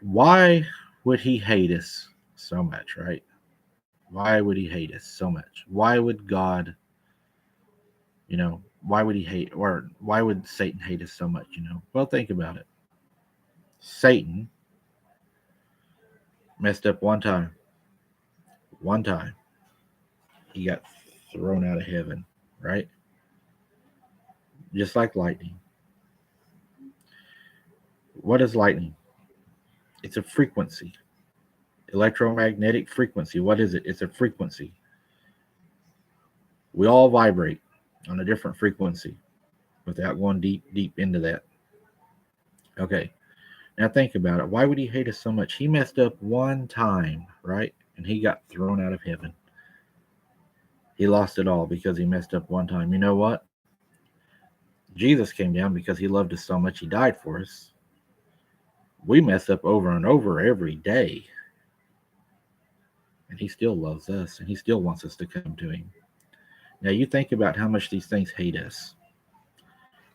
why would he hate us so much, right? Why would he hate us so much? Why would God, why would he hate, or why would Satan hate us so much? Well, think about it. Satan messed up one time. One time. He got thrown out of heaven, right? Just like lightning. What is lightning? It's a frequency. Electromagnetic frequency. What is it? It's a frequency. We all vibrate on a different frequency without going deep into that. Okay. Now think about it. Why would he hate us so much? He messed up one time, right? And he got thrown out of heaven. He lost it all because he messed up one time. You know what? Jesus came down because he loved us so much he died for us. We mess up over and over every day. And he still loves us, and he still wants us to come to him. Now you think about how much these things hate us.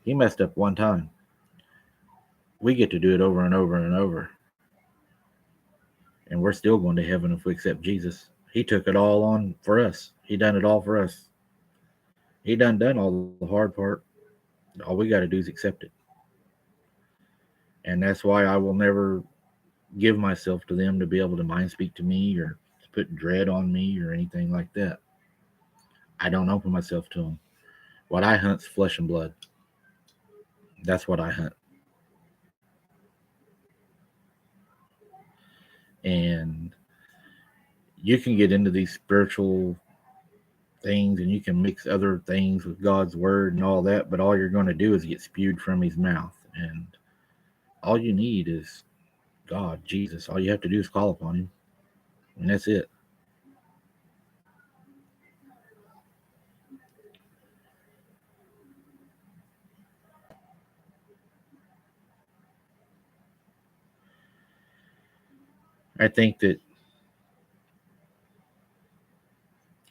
He messed up one time. We get to do it over and over and over. And we're still going to heaven if we accept Jesus. He took it all on for us. He done it all for us. He done all the hard part. All we got to do is accept it. And that's why I will never give myself to them to be able to mind speak to me or to put dread on me or anything like that. I don't open myself to them. What I hunt's flesh and blood. That's what I hunt. And you can get into these spiritual things and you can mix other things with God's word and all that, but all you're going to do is get spewed from his mouth. And all you need is God, Jesus. All you have to do is call upon him. And that's it. I think that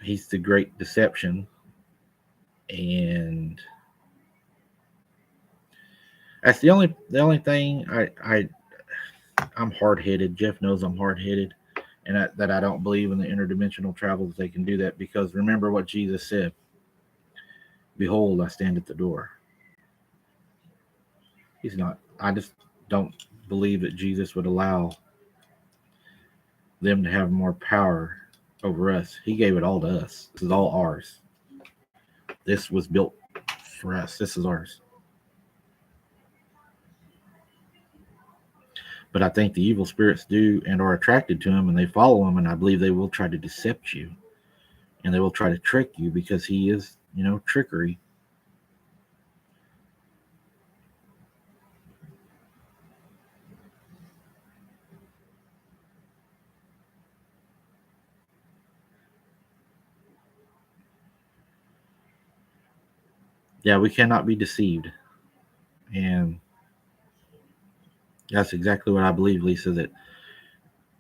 he's the great deception. And that's the only thing I'm hard-headed. Jeff knows I'm hard-headed, and that I don't believe in the interdimensional travels. They can do that because remember what Jesus said: "Behold, I stand at the door." He's not. I just don't believe that Jesus would allow them to have more power over us. He gave it all to us. This is all ours. This was built for us. This is ours. But I think the evil spirits do and are attracted to him, and they follow him, and I believe they will try to decept you, and they will try to trick you because he is, trickery. Yeah, we cannot be deceived. And that's exactly what I believe, Lisa, that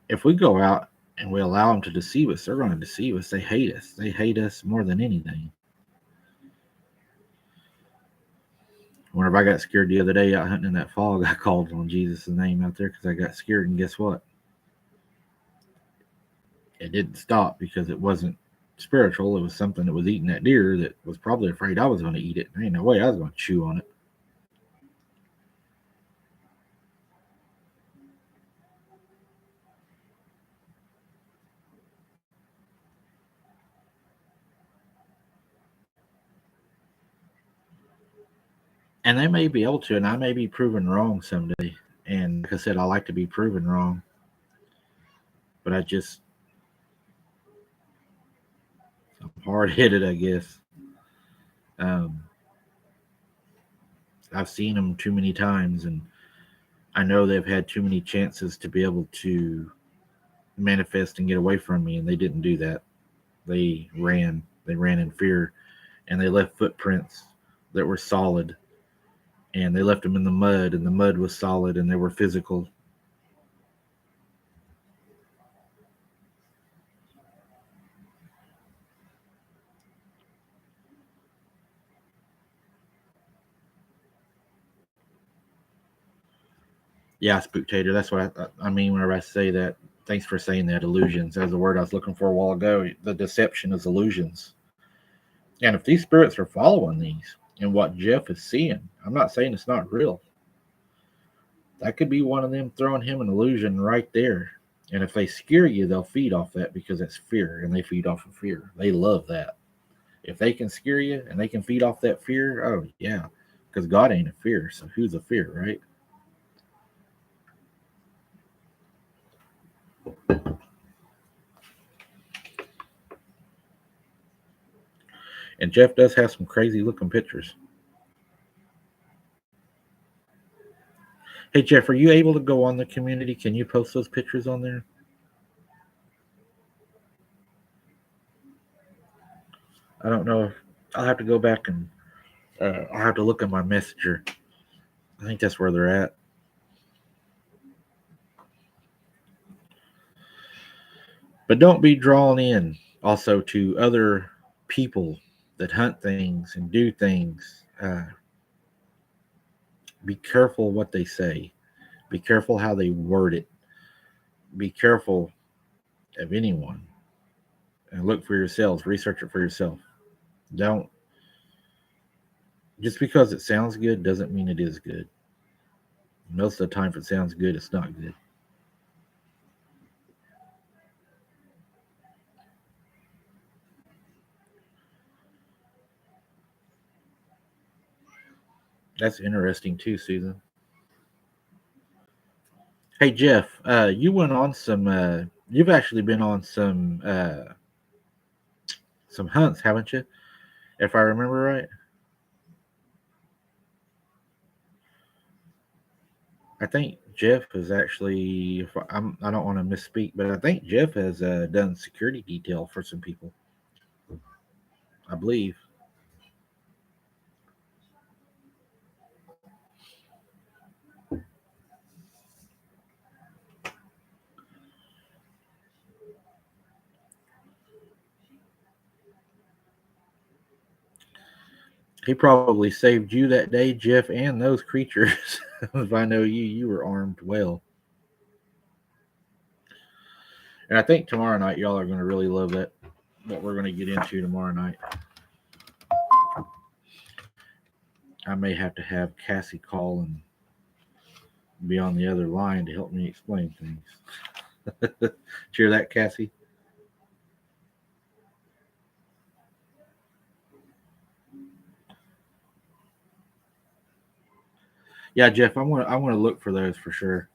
if we go out and we allow them to deceive us, they're going to deceive us. They hate us. They hate us more than anything. Whenever I got scared the other day out hunting in that fog, I called on Jesus' name out there because I got scared. And guess what? It didn't stop because it wasn't spiritual. It was something that was eating that deer that was probably afraid I was going to eat it. There ain't no way I was going to chew on it. And they may be able to, and I may be proven wrong someday. And like I said, I like to be proven wrong. But I'm hard headed, I guess. Um, I've seen them too many times, and I know they've had too many chances to be able to manifest and get away from me, and they didn't do that. They ran. They ran in fear, and they left footprints that were solid, and they left them in the mud, and the mud was solid, and they were physical. Yeah, Spooktator. That's what I mean whenever I say that. Thanks for saying that. Illusions. That's the word I was looking for a while ago. The deception is illusions. And if these spirits are following these and what Jeff is seeing, I'm not saying it's not real. That could be one of them throwing him an illusion right there. And if they scare you, they'll feed off that because it's fear, and they feed off of fear. They love that. If they can scare you and they can feed off that fear, oh yeah, because God ain't a fear, so who's a fear, right? And Jeff does have some crazy looking pictures. Hey Jeff, are you able to go on the community? Can you post those pictures on there? I don't know. I'll have to go back and I'll have to look at my messenger. I think that's where they're at. But don't be drawn in also to other people that hunt things and do things. Be careful what they say. Be careful how they word it. Be careful of anyone and look for yourselves. Research it for yourself. Don't just because it sounds good doesn't mean it is good. Most of the time, if it sounds good, it's not good. That's interesting too, Susan. Hey Jeff, you went on some. You've actually been on some hunts, haven't you? If I remember right, I think Jeff has actually. If I don't want to misspeak, but I think Jeff has done security detail for some people. I believe. He probably saved you that day, Jeff, and those creatures. If I know you, you were armed well. And I think tomorrow night, y'all are going to really love that. What we're going to get into tomorrow night. I may have to have Cassie call and be on the other line to help me explain things. Cheer that, Cassie. Yeah, Jeff, I want to look for those for sure.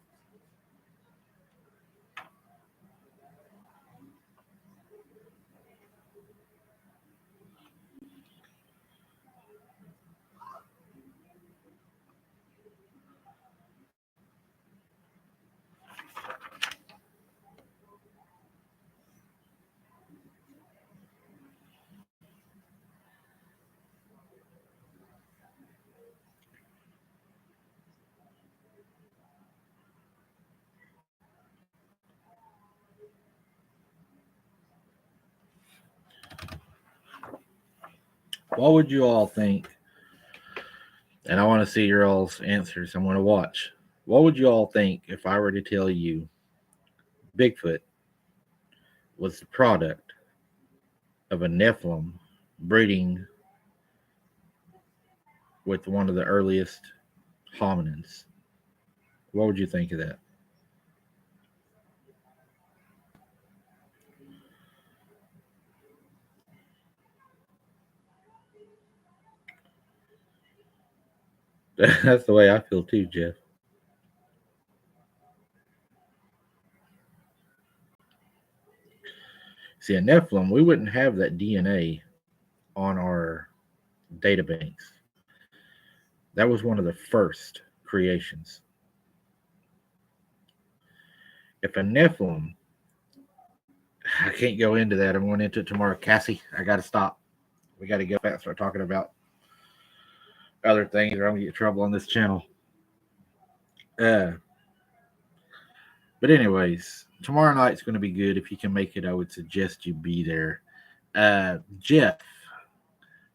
What would you all think? And I want to see your all's answers. I'm going to watch. What would you all think if I were to tell you Bigfoot was the product of a Nephilim breeding with one of the earliest hominins? What would you think of that? That's the way I feel too, Jeff. See, a Nephilim, we wouldn't have that DNA on our databanks. That was one of the first creations. If a Nephilim, I can't go into that. I'm going into it tomorrow. Cassie, I got to stop. We got to go back and start talking about other things, or I'm going to get in trouble on this channel. But anyways, tomorrow night's going to be good. If you can make it, I would suggest you be there. Jeff,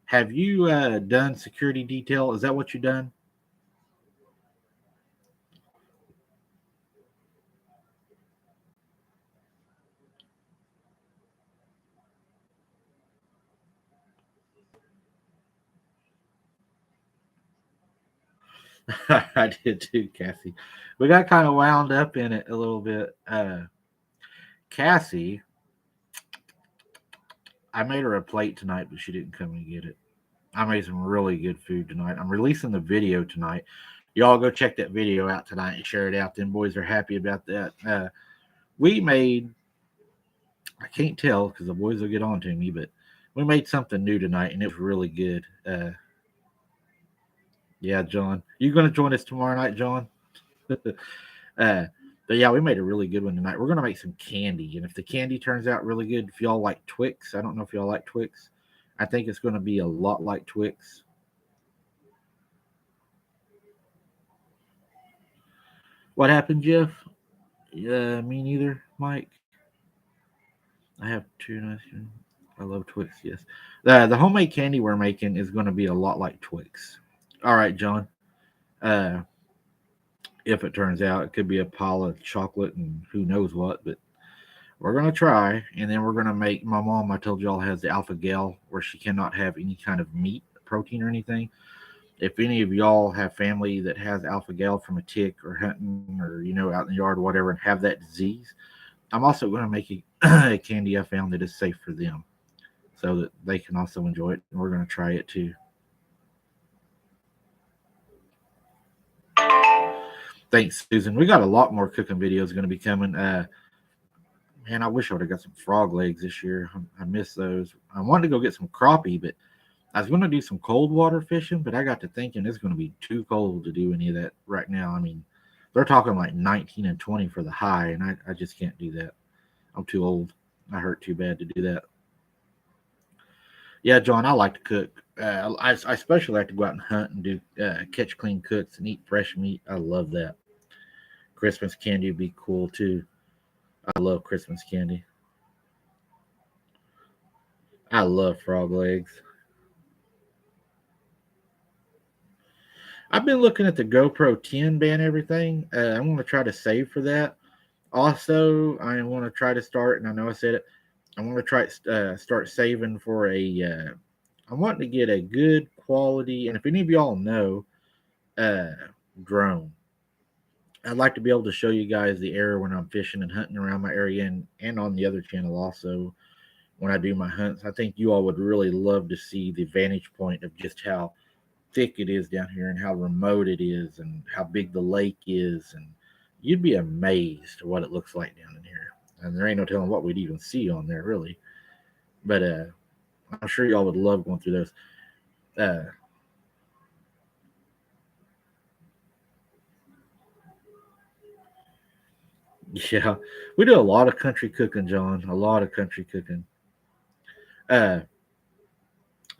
have you done security detail? Is that what you done? I did too, Cassie. We got kind of wound up in it a little bit. Cassie, I made her a plate tonight, but she didn't come and get it. I made some really good food tonight. I'm releasing the video tonight. Y'all go check that video out tonight and share it out. Them boys are happy about that. We made, I can't tell because the boys will get on to me, but we made something new tonight and it was really good. Yeah, John. You going to join us tomorrow night, John? But yeah, we made a really good one tonight. We're going to make some candy. And if the candy turns out really good, if y'all like Twix, I don't know if y'all like Twix. I think it's going to be a lot like Twix. What happened, Jeff? Me neither, Mike. I have tuna. I love Twix, yes. The homemade candy we're making is going to be a lot like Twix. All right, John. If it turns out, it could be a pile of chocolate and who knows what, but we're going to try. And then we're going to make, my mom, I told y'all, has the alpha gal where she cannot have any kind of meat, protein, or anything. If any of y'all have family that has alpha gal from a tick or hunting or, out in the yard or whatever and have that disease, I'm also going to make a candy I found that is safe for them so that they can also enjoy it. And we're going to try it too. Thanks, Susan. We got a lot more cooking videos going to be coming. Man, I wish I would have got some frog legs this year. I miss those. I wanted to go get some crappie, but I was going to do some cold water fishing, but I got to thinking it's going to be too cold to do any of that right now. I mean, they're talking like 19 and 20 for the high, and I just can't do that. I'm too old. I hurt too bad to do that. Yeah, John, I like to cook. I especially like to go out and hunt and do catch clean cooks and eat fresh meat. I love that. Christmas candy would be cool too. I love Christmas candy. I love frog legs. I've been looking at the GoPro 10 ban everything. I'm going to try to save for that. Also, I want to try to start, and I know I said it, I want to try start saving for a. I'm wanting to get a good quality, and if any of y'all know, drone. I'd like to be able to show you guys the area when I'm fishing and hunting around my area, and on the other channel also when I do my hunts. I think you all would really love to see the vantage point of just how thick it is down here and how remote it is and how big the lake is, and you'd be amazed at what it looks like down in here. And there ain't no telling what we'd even see on there really, but I'm sure y'all would love going through those. Yeah, we do a lot of country cooking, John, a lot of country cooking.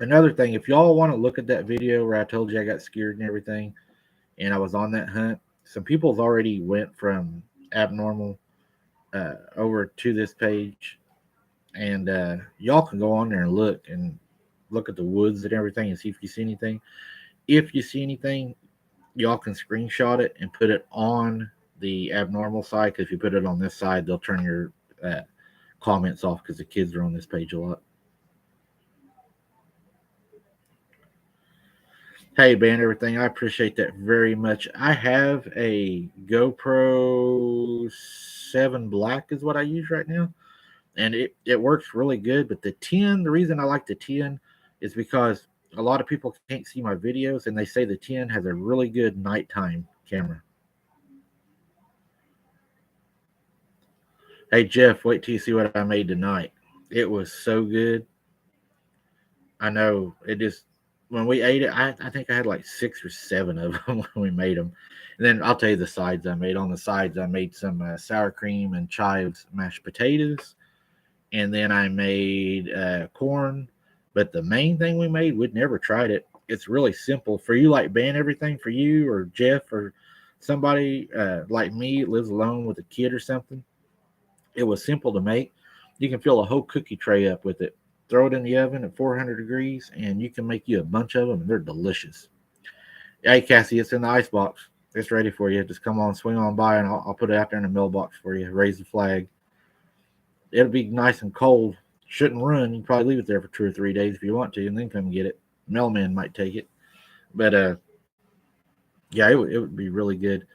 Another thing, if y'all want to look at that video where I told you I got scared and everything and I was on that hunt, some people's already went from abnormal over to this page, and y'all can go on there and look, and look at the woods and everything and see if you see anything. If you see anything, y'all can screenshot it and put it on the abnormal side, because if you put it on this side, they'll turn your comments off because the kids are on this page a lot. Hey, ban everything. I appreciate that very much. I have a GoPro 7 Black is what I use right now, and it works really good. But the 10, the reason I like the 10 is because a lot of people can't see my videos, and they say the 10 has a really good nighttime camera. Hey, Jeff, wait till you see what I made tonight. It was so good. I know it just, when we ate it, I think I had like 6 or 7 of them when we made them. And then I'll tell you the sides I made. On the sides, I made some sour cream and chives mashed potatoes. And then I made corn. But the main thing we made, we'd never tried it. It's really simple. For you, like ban everything, for you or Jeff or somebody like me lives alone with a kid or something, it was simple to make. You can fill a whole cookie tray up with it. Throw it in the oven at 400 degrees, and you can make you a bunch of them, and they're delicious. Hey, Cassie, it's in the ice box. It's ready for you. Just come on, swing on by, and I'll put it out there in the mailbox for you. Raise the flag. It'll be nice and cold. Shouldn't run. You can probably leave it there for 2 or 3 days if you want to, and then come get it. Mailman might take it. But, yeah, it would be really good.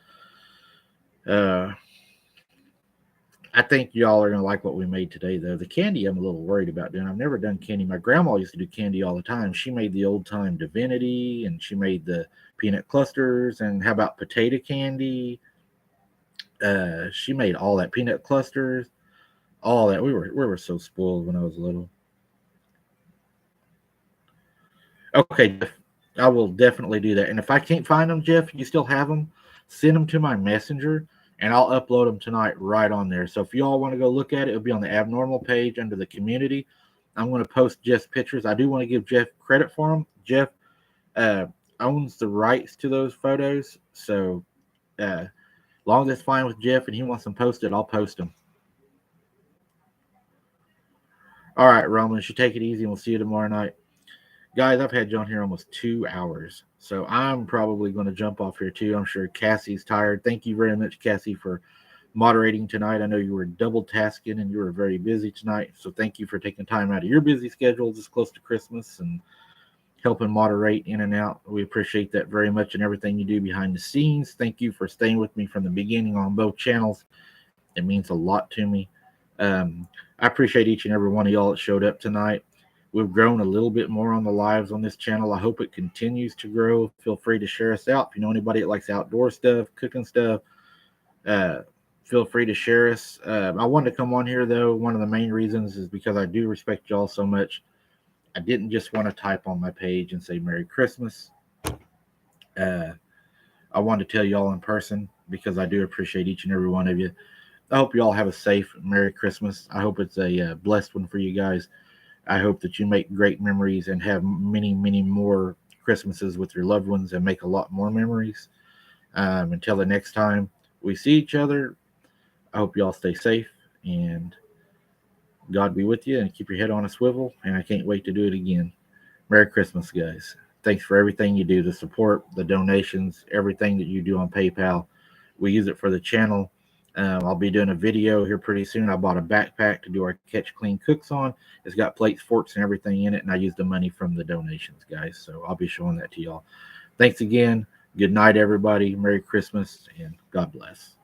I think y'all are going to like what we made today, though. The candy I'm a little worried about doing. I've never done candy. My grandma used to do candy all the time. She made the old-time Divinity, and she made the peanut clusters. And how about potato candy? She made all that. Peanut clusters, all that. We were so spoiled when I was little. Okay, Jeff, I will definitely do that. And if I can't find them, Jeff, you still have them, send them to my messenger, and I'll upload them tonight right on there. So if you all want to go look at it, it'll be on the abnormal page under the community. I'm going to post Jeff's pictures. I do want to give Jeff credit for them. Jeff owns the rights to those photos. So long as it's fine with Jeff and he wants them posted, I'll post them. All right, Roman, you take it easy, and we'll see you tomorrow night. Guys, I've had you on here almost 2 hours, so I'm probably going to jump off here too. I'm sure Cassie's tired. Thank you very much, Cassie, for moderating tonight. I know you were double tasking and you were very busy tonight, so thank you for taking time out of your busy schedule this close to Christmas and helping moderate in and out. We appreciate that very much, and everything you do behind the scenes. Thank you for staying with me from the beginning on both channels. It means a lot to me. I appreciate each and every one of y'all that showed up tonight. We've grown a little bit more on the lives on this channel. I hope it continues to grow. Feel free to share us out. If you know anybody that likes outdoor stuff, cooking stuff, feel free to share us. I wanted to come on here, though. One of the main reasons is because I do respect y'all so much. I didn't just want to type on my page and say Merry Christmas. I wanted to tell y'all in person because I do appreciate each and every one of you. I hope you all have a safe Merry Christmas. I hope it's a blessed one for you guys. I hope that you make great memories and have many, many more Christmases with your loved ones and make a lot more memories. Until the next time we see each other, I hope you all stay safe and God be with you and keep your head on a swivel. And I can't wait to do it again. Merry Christmas, guys. Thanks for everything you do, the support, the donations, everything that you do on PayPal. We use it for the channel. I'll be doing a video here pretty soon. I bought a backpack to do our Catch Clean Cooks on. It's got plates, forks, and everything in it, and I use the money from the donations, guys. So I'll be showing that to y'all. Thanks again. Good night, everybody. Merry Christmas, and God bless.